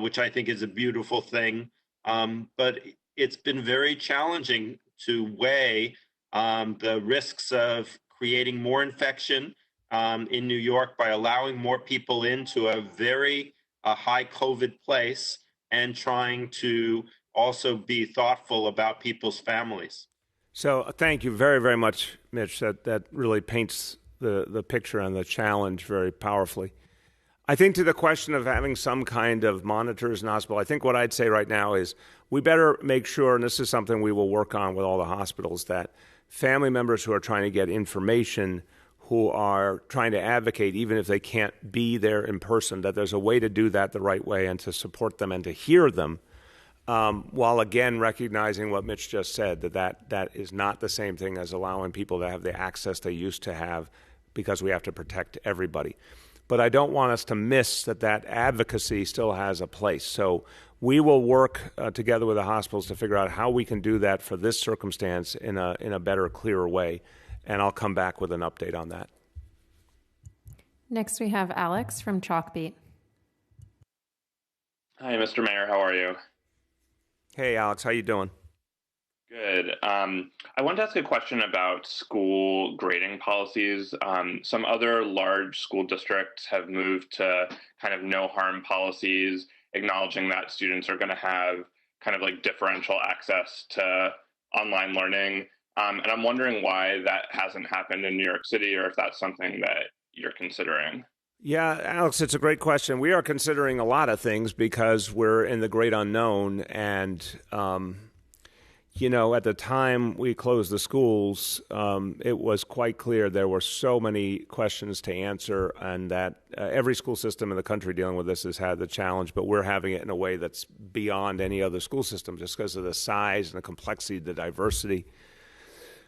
which I think is a beautiful thing. But it's been very challenging to weigh the risks of creating more infection in New York by allowing more people into a very high COVID place and trying to also be thoughtful about people's families. So thank you very, very much, Mitch. That really paints the picture and the challenge very powerfully. I think to the question of having some kind of monitors in hospital, I think what I'd say right now is we better make sure, and this is something we will work on with all the hospitals, that family members who are trying to get information, who are trying to advocate, even if they can't be there in person, that there's a way to do that the right way and to support them and to hear them, while again recognizing what Mitch just said, that is not the same thing as allowing people to have the access they used to have because we have to protect everybody. But I don't want us to miss that advocacy still has a place. So we will work together with the hospitals to figure out how we can do that for this circumstance in a better, clearer way. And I'll come back with an update on that. Next, we have Alex from Chalkbeat. Hi, Mr. Mayor. How are you? Hey, Alex. How you doing? Good. I wanted to ask a question about school grading policies. Some other large school districts have moved to kind of no harm policies, acknowledging that students are going to have kind of like differential access to online learning. And I'm wondering why that hasn't happened in New York City, or if that's something that you're considering. Yeah, Alex, it's a great question. We are considering a lot of things because we're in the great unknown. And, at the time we closed the schools, it was quite clear there were so many questions to answer, and that every school system in the country dealing with this has had the challenge, but we're having it in a way that's beyond any other school system just because of the size and the complexity, the diversity.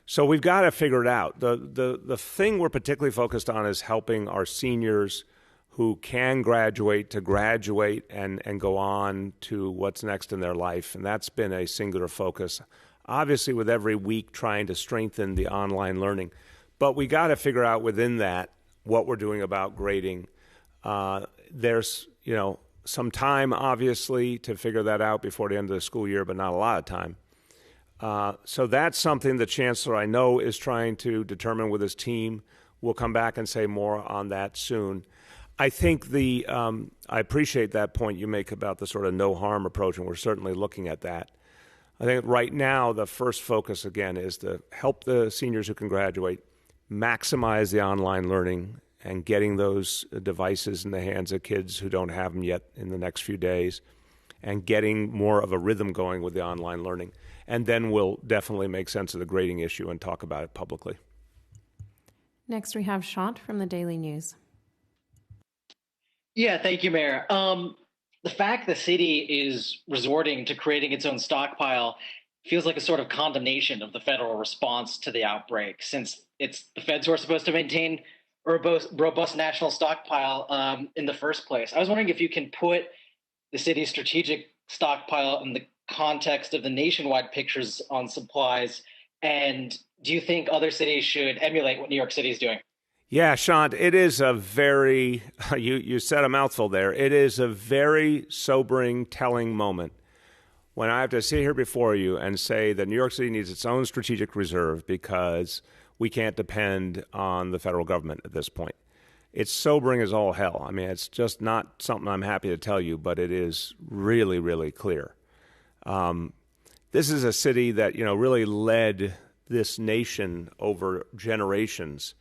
So we've got to figure it out. The thing we're particularly focused on is helping our seniors who can graduate to graduate and go on to what's next in their life. And that's been a singular focus, obviously with every week trying to strengthen the online learning. But we got to figure out within that what we're doing about grading. There's, some time, obviously, to figure that out before the end of the school year, but not a lot of time. So that's something the chancellor, I know, is trying to determine with his team. We'll come back and say more on that soon. I think I appreciate that point you make about the sort of no harm approach, and we're certainly looking at that. I think right now the first focus, again, is to help the seniors who can graduate, maximize the online learning and getting those devices in the hands of kids who don't have them yet in the next few days, and getting more of a rhythm going with the online learning. And then we'll definitely make sense of the grading issue and talk about it publicly. Next, we have Shant from the Daily News. Yeah, thank you, Mayor. The fact the city is resorting to creating its own stockpile feels like a sort of condemnation of the federal response to the outbreak, since it's the feds who are supposed to maintain a robust national stockpile in the first place. I was wondering if you can put the city's strategic stockpile in the context of the nationwide pictures on supplies And do you think other cities should emulate what New York City is doing? Yeah, Sean, it is a very, you said a mouthful there. It is a very sobering, telling moment when I have to sit here before you and say that New York City needs its own strategic reserve because we can't depend on the federal government at this point. It's sobering as all hell. I mean, it's just not something I'm happy to tell you, but it is really, really clear. This is a city that, really led this nation over generations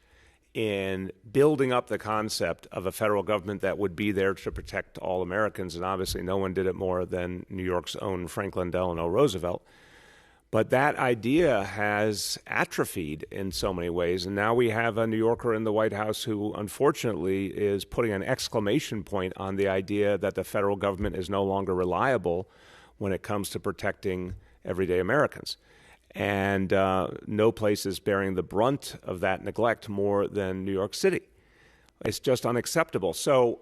in building up the concept of a federal government that would be there to protect all Americans. And obviously no one did it more than New York's own Franklin Delano Roosevelt. But that idea has atrophied in so many ways. And now we have a New Yorker in the White House who, unfortunately, is putting an exclamation point on the idea that the federal government is no longer reliable when it comes to protecting everyday Americans. And no place is bearing the brunt of that neglect more than New York City. It's just unacceptable. So,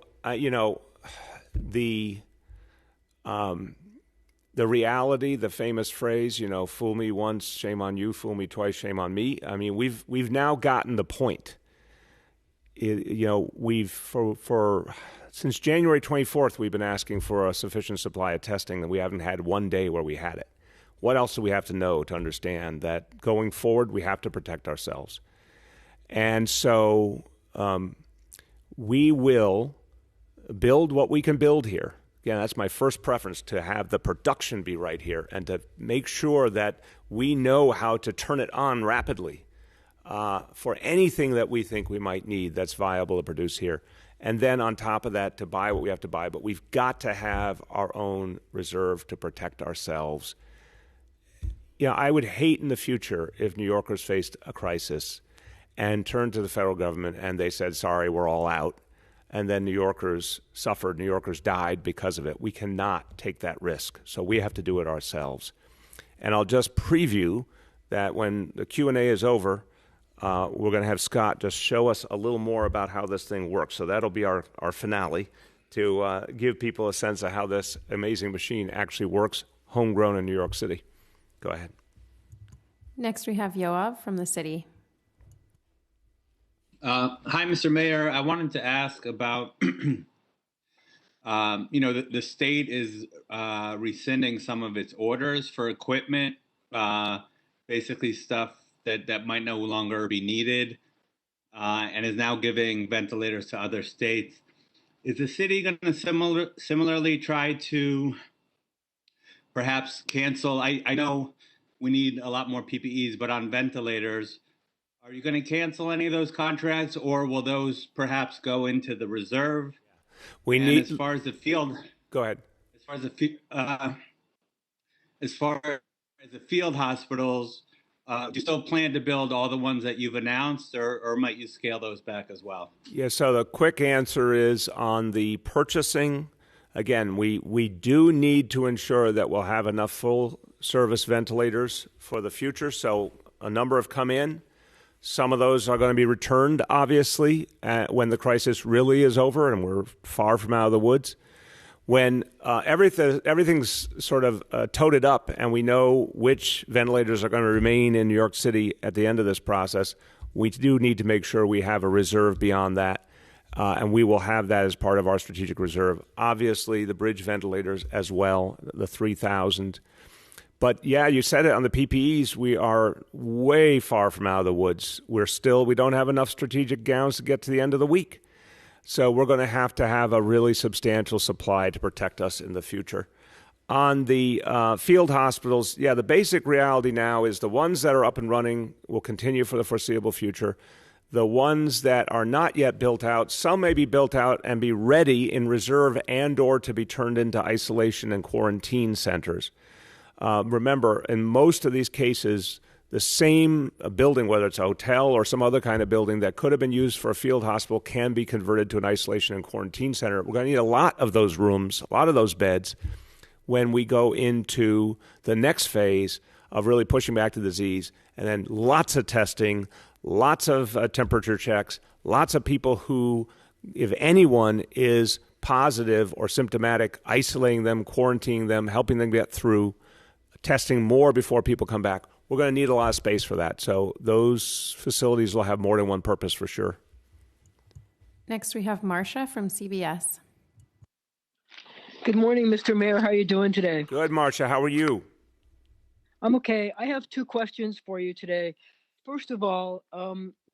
the reality, the famous phrase, fool me once, shame on you, fool me twice, shame on me. I mean, we've now gotten the point. Since January 24th, we've been asking for a sufficient supply of testing, and we haven't had one day where we had it. What else do we have to know to understand that going forward, we have to protect ourselves? And so we will build what we can build here. Again, that's my first preference, to have the production be right here and to make sure that we know how to turn it on rapidly for anything that we think we might need that's viable to produce here. And then on top of that, to buy what we have to buy. But we've got to have our own reserve to protect ourselves. I would hate in the future if New Yorkers faced a crisis and turned to the federal government and they said, sorry, we're all out. And then New Yorkers suffered, New Yorkers died because of it. We cannot take that risk. So we have to do it ourselves. And I'll just preview that when the Q&A is over, we're going to have Scott just show us a little more about how this thing works. So that'll be our finale, to give people a sense of how this amazing machine actually works, homegrown in New York City. Go ahead. Next, we have Yoav from the city. Hi, Mr. Mayor. I wanted to ask about, the state is rescinding some of its orders for equipment, basically stuff that might no longer be needed, and is now giving ventilators to other states. Is the city going to similarly try to perhaps cancel? I know we need a lot more PPEs, but on ventilators, are you going to cancel any of those contracts, or will those perhaps go into the reserve? As far as the field, go ahead. As far as the field hospitals, do you still plan to build all the ones that you've announced, or might you scale those back as well? Yeah. So the quick answer is on the purchasing. Again, we do need to ensure that we'll have enough full-service ventilators for the future. So a number have come in. Some of those are going to be returned, obviously, when the crisis really is over and we're far from out of the woods. When everything's sort of toted up and we know which ventilators are going to remain in New York City at the end of this process, we do need to make sure we have a reserve beyond that. And we will have that as part of our strategic reserve. Obviously, the bridge ventilators as well, the 3,000. But yeah, you said it on the PPEs, we are way far from out of the woods. We don't have enough strategic gowns to get to the end of the week. So we're going to have a really substantial supply to protect us in the future. On the field hospitals, the basic reality now is the ones that are up and running will continue for the foreseeable future. The ones that are not yet built out, some may be built out and be ready in reserve and or to be turned into isolation and quarantine centers. Remember, in most of these cases, the same building, whether it's a hotel or some other kind of building that could have been used for a field hospital, can be converted to an isolation and quarantine center. We're going to need a lot of those rooms, a lot of those beds, when we go into the next phase of really pushing back the disease, and then lots of testing, lots of temperature checks, lots of people who, if anyone is positive or symptomatic, isolating them, quarantining them, helping them get through, testing more before people come back. we're going to need a lot of space for that. So those facilities will have more than one purpose for sure. Next, we have Marcia from CBS. Good morning, Mr. Mayor. How are you doing today? Good, Marcia. How are you? I'm okay. I have two questions for you today. First of all,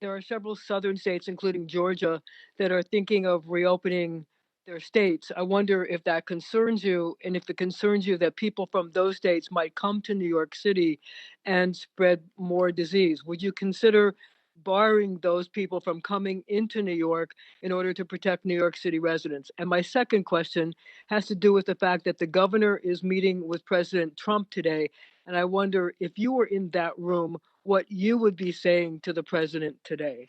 there are several southern states, including Georgia, that are thinking of reopening their states. I wonder if that concerns you, and if it concerns you that people from those states might come to New York City and spread more disease. Would you consider barring those people from coming into New York in order to protect New York City residents? And my second question has to do with the fact that the governor is meeting with President Trump today. And I wonder if you were in that room, what you would be saying to the president today.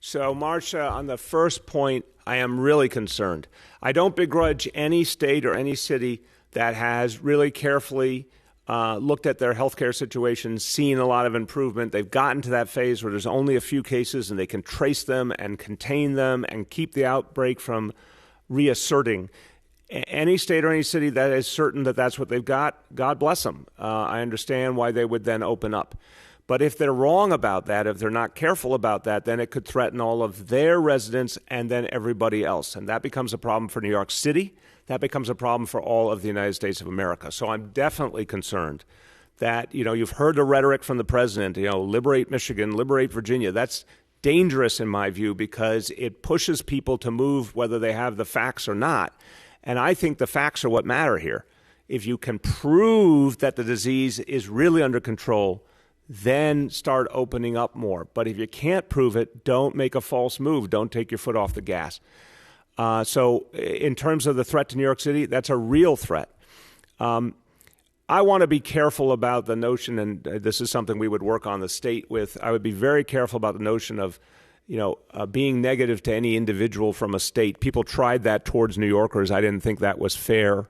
So, Marcia, on the first point, I am really concerned. I don't begrudge any state or any city that has really carefully looked at their healthcare situation, seen a lot of improvement. They've gotten to that phase where there's only a few cases and they can trace them and contain them and keep the outbreak from reasserting. Any state or any city that is certain that that's what they've got, God bless them. I understand why they would then open up. But if they're wrong about that, if they're not careful about that, then it could threaten all of their residents and then everybody else. And that becomes a problem for New York City. That becomes a problem for all of the United States of America. So I'm definitely concerned that, you've heard the rhetoric from the president, liberate Michigan, liberate Virginia. That's dangerous in my view because it pushes people to move whether they have the facts or not. And I think the facts are what matter here. If you can prove that the disease is really under control, then start opening up more. But if you can't prove it, don't make a false move. Don't take your foot off the gas. So in terms of the threat to New York City, that's a real threat. I want to be careful about the notion, and this is something we would work on the state with. I would be very careful about the notion of being negative to any individual from a state. People tried that towards New Yorkers. I didn't think that was fair.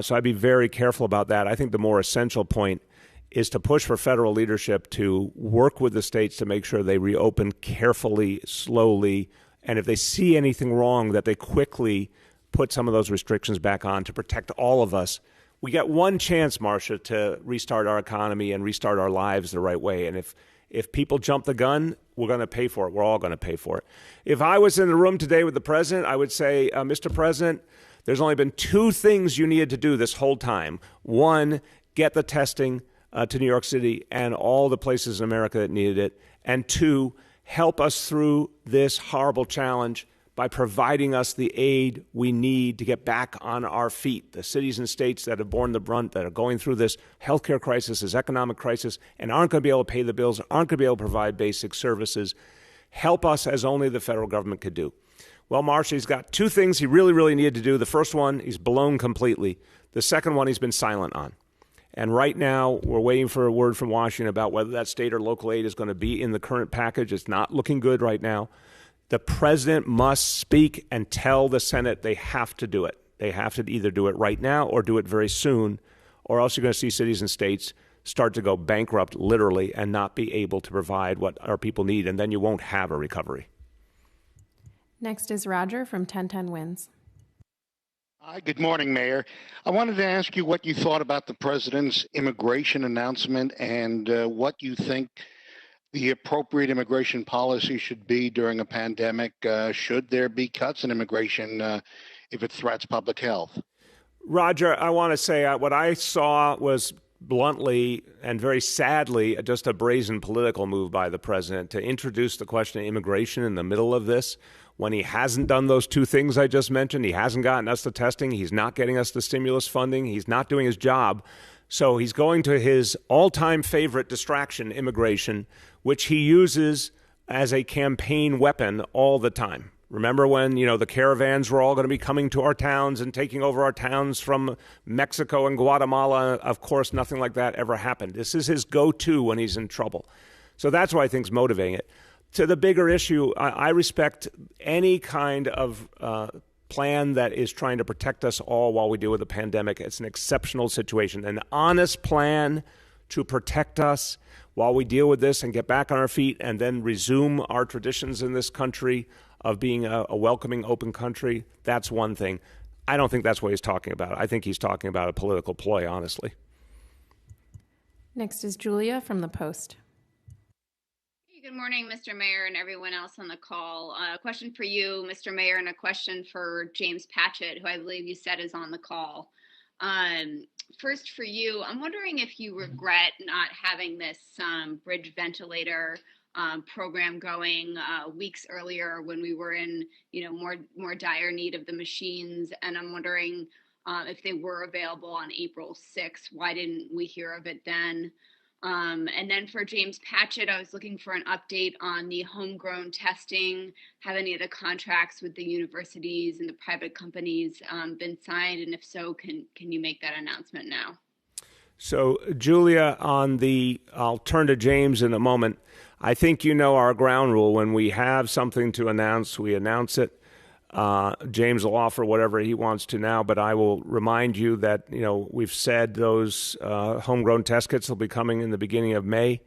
So I'd be very careful about that. I think the more essential point is to push for federal leadership to work with the states to make sure they reopen carefully, slowly, and if they see anything wrong, that they quickly put some of those restrictions back on to protect all of us. We get one chance, Marcia, to restart our economy and restart our lives the right way. And if people jump the gun, we're going to pay for it. We're all going to pay for it. If I was in the room today with the president, I would say, Mr. President, there's only been two things you needed to do this whole time. One, get the testing to New York City and all the places in America that needed it. And two, help us through this horrible challenge by providing us the aid we need to get back on our feet. The cities and states that have borne the brunt, that are going through this healthcare crisis, this economic crisis, and aren't going to be able to pay the bills, aren't going to be able to provide basic services, help us as only the federal government could do. Well, Marcia, he's got two things he really, really needed to do. The first one, he's blown completely. The second one, he's been silent on. And right now, we're waiting for a word from Washington about whether that state or local aid is going to be in the current package. It's not looking good right now. The president must speak and tell the Senate they have to do it. They have to either do it right now or do it very soon, or else you're going to see cities and states start to go bankrupt, literally, and not be able to provide what our people need, and then you won't have a recovery. Next is Roger from 1010 Wins. Hi, good morning, Mayor. I wanted to ask you what you thought about the president's immigration announcement and what you think the appropriate immigration policy should be during a pandemic. Should there be cuts in immigration if it threats public health? Roger, I want to say what I saw was bluntly and very sadly just a brazen political move by the president to introduce the question of immigration in the middle of this when he hasn't done those two things I just mentioned. He hasn't gotten us the testing. He's not getting us the stimulus funding. He's not doing his job. So he's going to his all-time favorite distraction, immigration, which he uses as a campaign weapon all the time. Remember when, the caravans were all going to be coming to our towns and taking over our towns from Mexico and Guatemala? Of course, nothing like that ever happened. This is his go-to when he's in trouble. So that's what I think is motivating it. To the bigger issue, I respect any kind of plan that is trying to protect us all while we deal with the pandemic. It's an exceptional situation. An honest plan to protect us while we deal with this and get back on our feet and then resume our traditions in this country of being a welcoming, open country, that's one thing. I don't think that's what he's talking about. I think he's talking about a political ploy, honestly. Next is Julia from the Post. Good morning, Mr. Mayor and everyone else on the call. A question for you, Mr. Mayor, and a question for James Patchett, who I believe you said is on the call. First for you, I'm wondering if you regret not having this bridge ventilator program going weeks earlier when we were in, more dire need of the machines. And I'm wondering if they were available on April 6th, why didn't we hear of it then? And then for James Patchett, I was looking for an update on the homegrown testing. Have any of the contracts with the universities and the private companies been signed? And if so, can you make that announcement now? So, Julia, I'll turn to James in a moment. I think you know our ground rule. When we have something to announce, we announce it. James will offer whatever he wants to now, but I will remind you that, we've said those homegrown test kits will be coming in the beginning of May,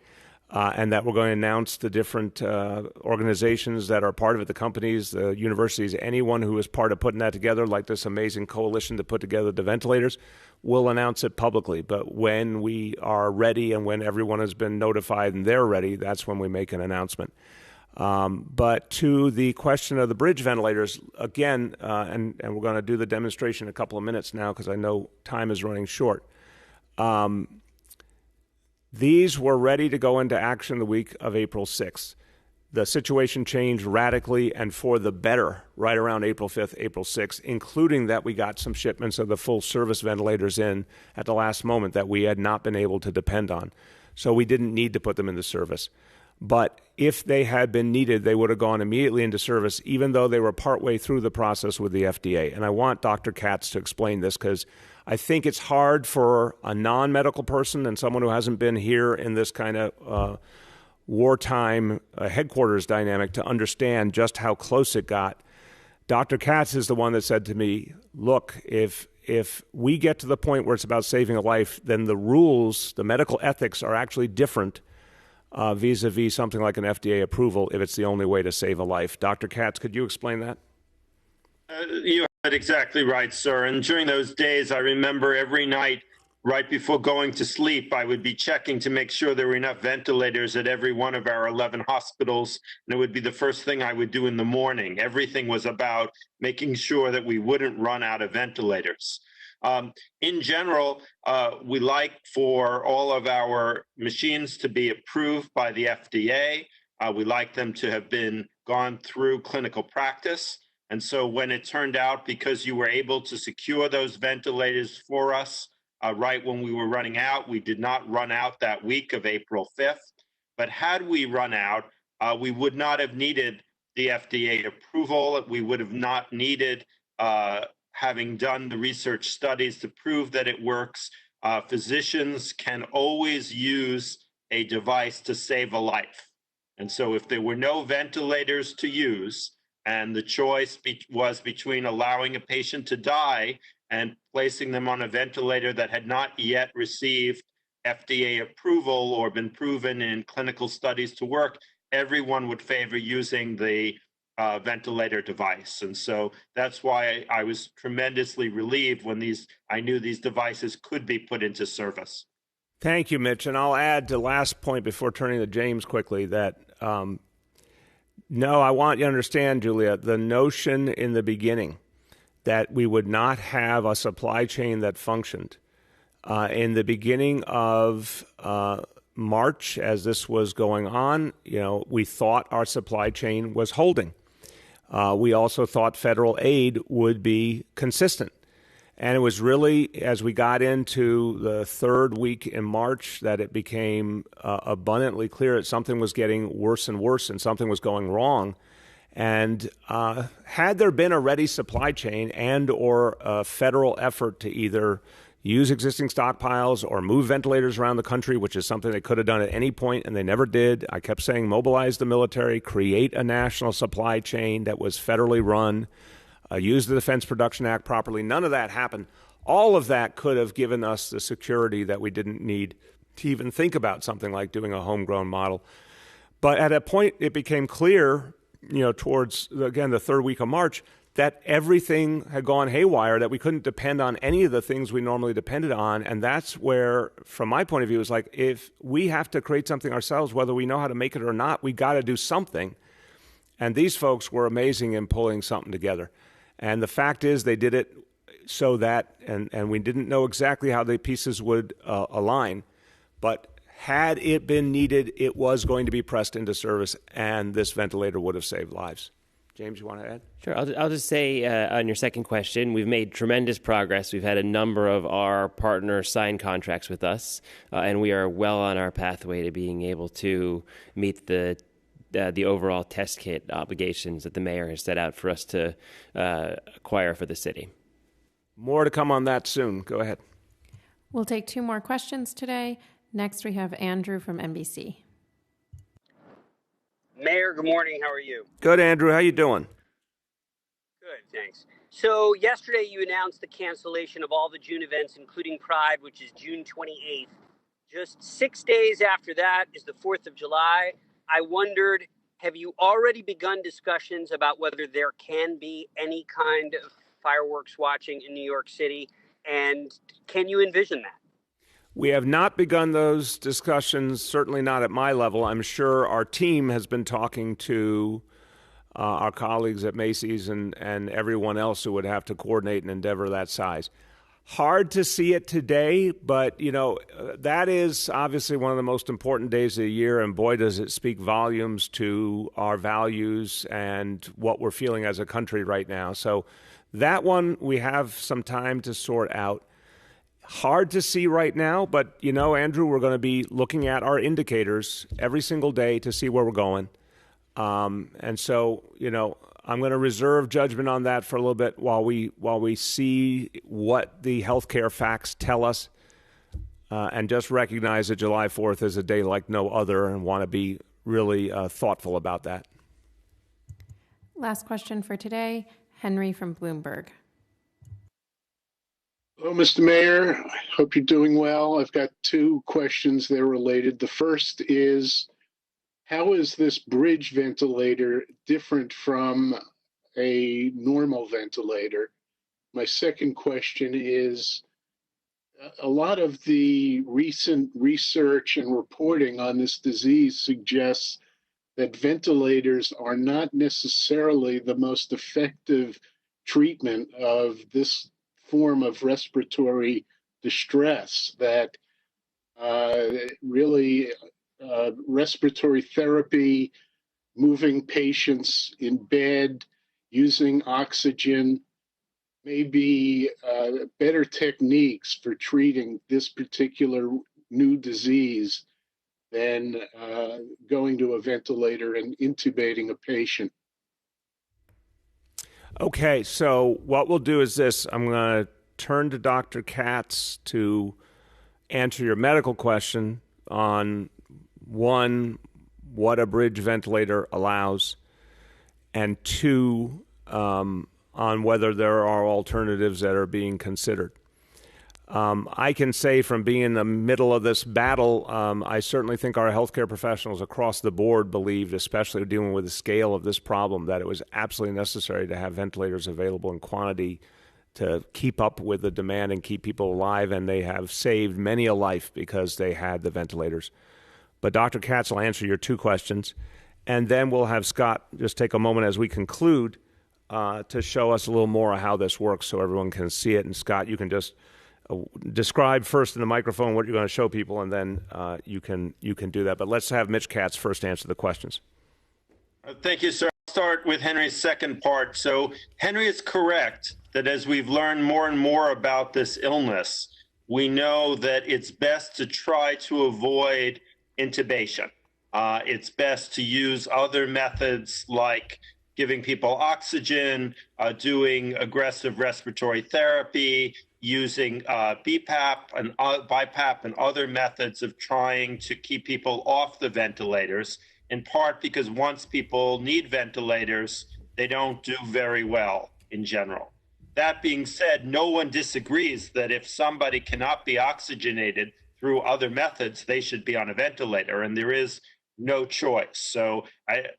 and that we're going to announce the different organizations that are part of it, the companies, the universities, anyone who is part of putting that together, like this amazing coalition to put together the ventilators, will announce it publicly. But when we are ready and when everyone has been notified and they're ready, that's when we make an announcement. But to the question of the bridge ventilators, again, and we're going to do the demonstration in a couple of minutes now because I know time is running short. These were ready to go into action the week of April 6th. The situation changed radically and for the better right around April 5th, April 6th, including that we got some shipments of the full service ventilators in at the last moment that we had not been able to depend on. So we didn't need to put them into service. But if they had been needed, they would have gone immediately into service, even though they were partway through the process with the FDA. And I want Dr. Katz to explain this because I think it's hard for a non-medical person and someone who hasn't been here in this kind of wartime headquarters dynamic to understand just how close it got. Dr. Katz is the one that said to me, look, if we get to the point where it's about saving a life, then the rules, the medical ethics are actually different vis-a-vis something like an FDA approval if it's the only way to save a life. Dr. Katz, could you explain that? You had it exactly right, sir. And during those days, I remember every night right before going to sleep, I would be checking to make sure there were enough ventilators at every one of our 11 hospitals. And it would be the first thing I would do in the morning. Everything was about making sure that we wouldn't run out of ventilators. In general, we like for all of our machines to be approved by the FDA. We like them to have been gone through clinical practice. And so when it turned out, because you were able to secure those ventilators for us right when we were running out, we did not run out that week of April 5th. But had we run out, we would not have needed the FDA approval. We would have not needed having done the research studies to prove that it works. Physicians can always use a device to save a life. And so if there were no ventilators to use and the choice was between allowing a patient to die and placing them on a ventilator that had not yet received FDA approval or been proven in clinical studies to work, everyone would favor using the ventilator device. And so that's why I was tremendously relieved when I knew these devices could be put into service. Thank you, Mitch. And I'll add the last point before turning to James quickly that, no, I want you to understand, Julia, the notion in the beginning that we would not have a supply chain that functioned. In the beginning of March, as this was going on, we thought our supply chain was holding. We also thought federal aid would be consistent. And it was really as we got into the third week in March that it became abundantly clear that something was getting worse and worse and something was going wrong. And had there been a ready supply chain and or a federal effort to either use existing stockpiles or move ventilators around the country, which is something they could have done at any point, and they never did. I kept saying mobilize the military, create a national supply chain that was federally run, use the Defense Production Act properly. None of that happened. All of that could have given us the security that we didn't need to even think about something like doing a homegrown model. But at a point, it became clear, towards, again, the third week of March, that everything had gone haywire, that we couldn't depend on any of the things we normally depended on. And that's where, from my point of view, it's like, if we have to create something ourselves, whether we know how to make it or not, we got to do something. And these folks were amazing in pulling something together. And the fact is, they did it so that, and we didn't know exactly how the pieces would align, but had it been needed, it was going to be pressed into service, and this ventilator would have saved lives. James, you want to add? Sure. I'll just say on your second question, we've made tremendous progress. We've had a number of our partners sign contracts with us, and we are well on our pathway to being able to meet the overall test kit obligations that the mayor has set out for us to acquire for the city. More to come on that soon. Go ahead. We'll take 2 more questions today. Next, we have Andrew from NBC. Mayor, good morning. How are you? Good, Andrew. How you doing? Good, thanks. So yesterday you announced the cancellation of all the June events, including Pride, which is June 28th. Just 6 days after that is the 4th of July. I wondered, have you already begun discussions about whether there can be any kind of fireworks watching in New York City? And can you envision that? We have not begun those discussions, certainly not at my level. I'm sure our team has been talking to our colleagues at Macy's and everyone else who would have to coordinate an endeavor that size. Hard to see it today, but, that is obviously one of the most important days of the year, and boy, does it speak volumes to our values and what we're feeling as a country right now. So that one, we have some time to sort out. Hard to see right now, but, Andrew, we're going to be looking at our indicators every single day to see where we're going. And so, I'm going to reserve judgment on that for a little bit while we see what the healthcare facts tell us, and just recognize that July 4th is a day like no other, and want to be really thoughtful about that. Last question for today, Henry from Bloomberg. Hello, Mr. Mayor. I hope you're doing well. I've got 2 questions. They're related. The first is, how is this bridge ventilator different from a normal ventilator? My second question is, a lot of the recent research and reporting on this disease suggests that ventilators are not necessarily the most effective treatment of this form of respiratory distress, that really respiratory therapy, moving patients in bed, using oxygen, may be better techniques for treating this particular new disease than going to a ventilator and intubating a patient. Okay, so what we'll do is this. I'm going to turn to Dr. Katz to answer your medical question on, 1, what a bridge ventilator allows, and 2, on whether there are alternatives that are being considered. I can say from being in the middle of this battle, I certainly think our healthcare professionals across the board believed, especially dealing with the scale of this problem, that it was absolutely necessary to have ventilators available in quantity to keep up with the demand and keep people alive, and they have saved many a life because they had the ventilators. But Dr. Katz will answer your 2 questions, and then we'll have Scott just take a moment as we conclude to show us a little more of how this works so everyone can see it. And Scott, you can just describe first in the microphone what you're going to show people, and then you can do that. But let's have Mitch Katz first answer the questions. Thank you, sir. I'll start with Henry's second part. So Henry is correct that as we've learned more and more about this illness, we know that it's best to try to avoid intubation. It's best to use other methods like giving people oxygen, doing aggressive respiratory therapy, using BPAP and BiPAP and other methods of trying to keep people off the ventilators, in part because once people need ventilators, they don't do very well in general. That being said, no one disagrees that if somebody cannot be oxygenated through other methods, they should be on a ventilator. And there is no choice. So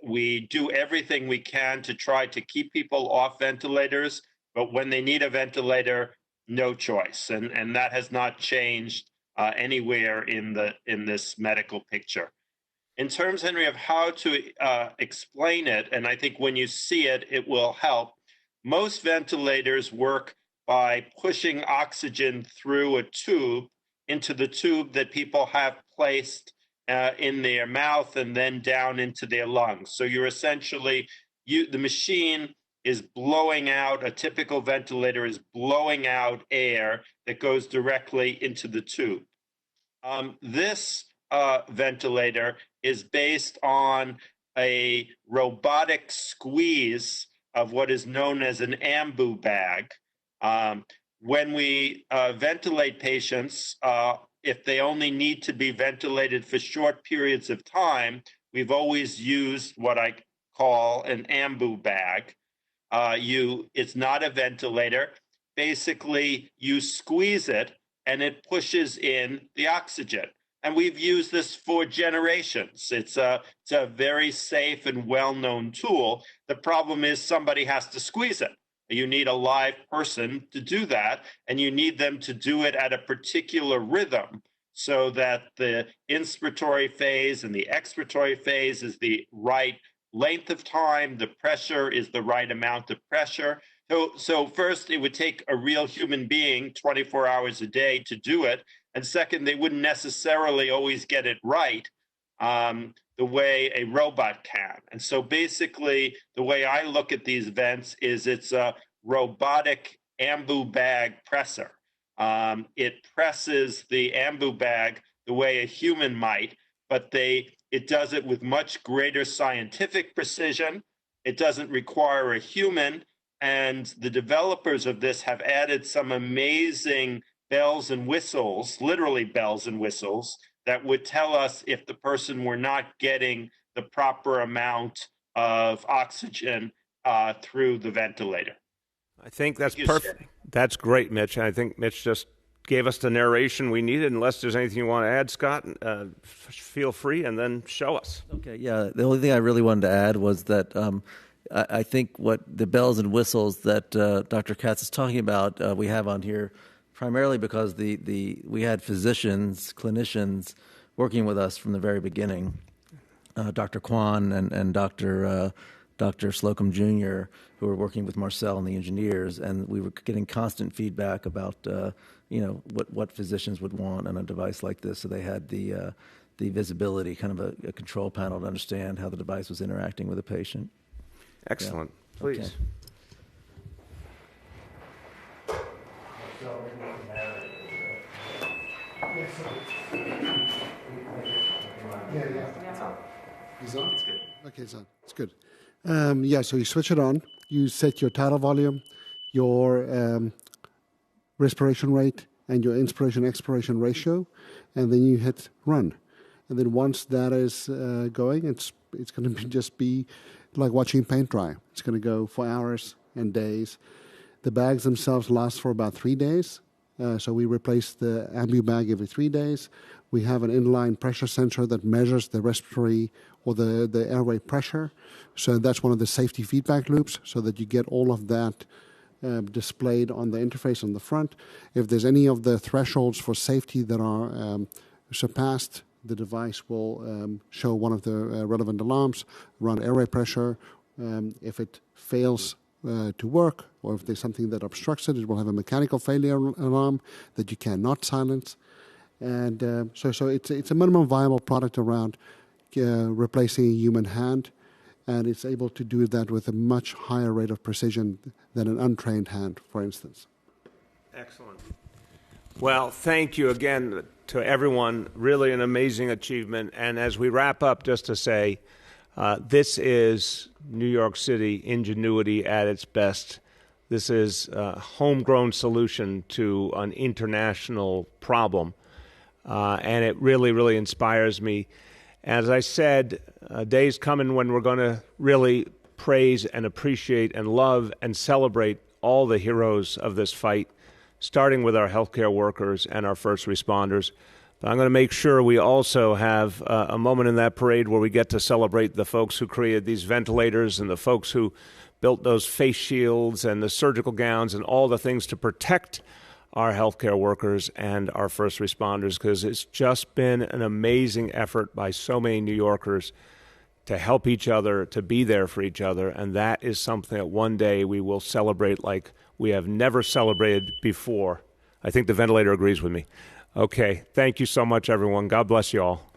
we do everything we can to try to keep people off ventilators, but when they need a ventilator, no choice. And that has not changed anywhere in this medical picture. In terms, Henry, of how to explain it, and I think when you see it, it will help. Most ventilators work by pushing oxygen through a tube into the tube that people have placed in their mouth and then down into their lungs. So you're essentially, the machine is blowing out, a typical ventilator is blowing out air that goes directly into the tube. This ventilator is based on a robotic squeeze of what is known as an ambu bag. When we ventilate patients, if they only need to be ventilated for short periods of time, we've always used what I call an ambu bag. It's not a ventilator. Basically, you squeeze it and it pushes in the oxygen. And we've used this for generations. It's a very safe and well-known tool. The problem is somebody has to squeeze it. You need a live person to do that, and you need them to do it at a particular rhythm so that the inspiratory phase and the expiratory phase is the right length of time, the pressure is the right amount of pressure. So first, it would take a real human being 24 hours a day to do it. And second, they wouldn't necessarily always get it right the way a robot can. And so basically, the way I look at these vents is it's a robotic ambu bag presser. It presses the ambu bag the way a human might, but it does it with much greater scientific precision. It doesn't require a human. And the developers of this have added some amazing bells and whistles, literally bells and whistles, that would tell us if the person were not getting the proper amount of oxygen through the ventilator. I think that's perfect. That's great, Mitch. And I think Mitch just gave us the narration we needed. Unless there's anything you want to add, Scott, feel free and then show us. Okay, yeah. The only thing I really wanted to add was that I think what the bells and whistles that Dr. Katz is talking about, we have on here primarily because we had physicians, clinicians working with us from the very beginning, Dr. Kwan and Dr. Slocum Jr., who were working with Marcel and the engineers, and we were getting constant feedback about what physicians would want on a device like this. So they had the visibility, kind of a control panel to understand how the device was interacting with the patient. Excellent. Yeah. Please. Okay. He's on? It's good. Okay, it's on. It's good. So you switch it on. You set your tidal volume, your respiration rate, and your inspiration-expiration ratio, and then you hit run. And then once that is going, it's going to just be like watching paint dry. It's going to go for hours and days. The bags themselves last for about 3 days. So we replace the ambu bag every 3 days. We have an inline pressure sensor that measures the respiratory or the airway pressure. So that's one of the safety feedback loops, so that you get all of that displayed on the interface on the front. If there's any of the thresholds for safety that are surpassed, the device will show one of the relevant alarms, run airway pressure. If it fails to work, or if there's something that obstructs it, it will have a mechanical failure alarm that you cannot silence. And so it's a minimum viable product around replacing a human hand, and it's able to do that with a much higher rate of precision than an untrained hand, for instance. Excellent. Well, thank you again to everyone. Really an amazing achievement. And as we wrap up, just to say, this is New York City ingenuity at its best. This is a homegrown solution to an international problem. And it really, really inspires me. As I said, a day's coming when we're going to really praise and appreciate and love and celebrate all the heroes of this fight, starting with our healthcare workers and our first responders. But I'm going to make sure we also have a moment in that parade where we get to celebrate the folks who created these ventilators and the folks who built those face shields and the surgical gowns and all the things to protect our healthcare workers and our first responders, because it's just been an amazing effort by so many New Yorkers to help each other, to be there for each other, and that is something that one day we will celebrate like we have never celebrated before. I think the ventilator agrees with me. Okay, thank you so much, everyone. God bless you all.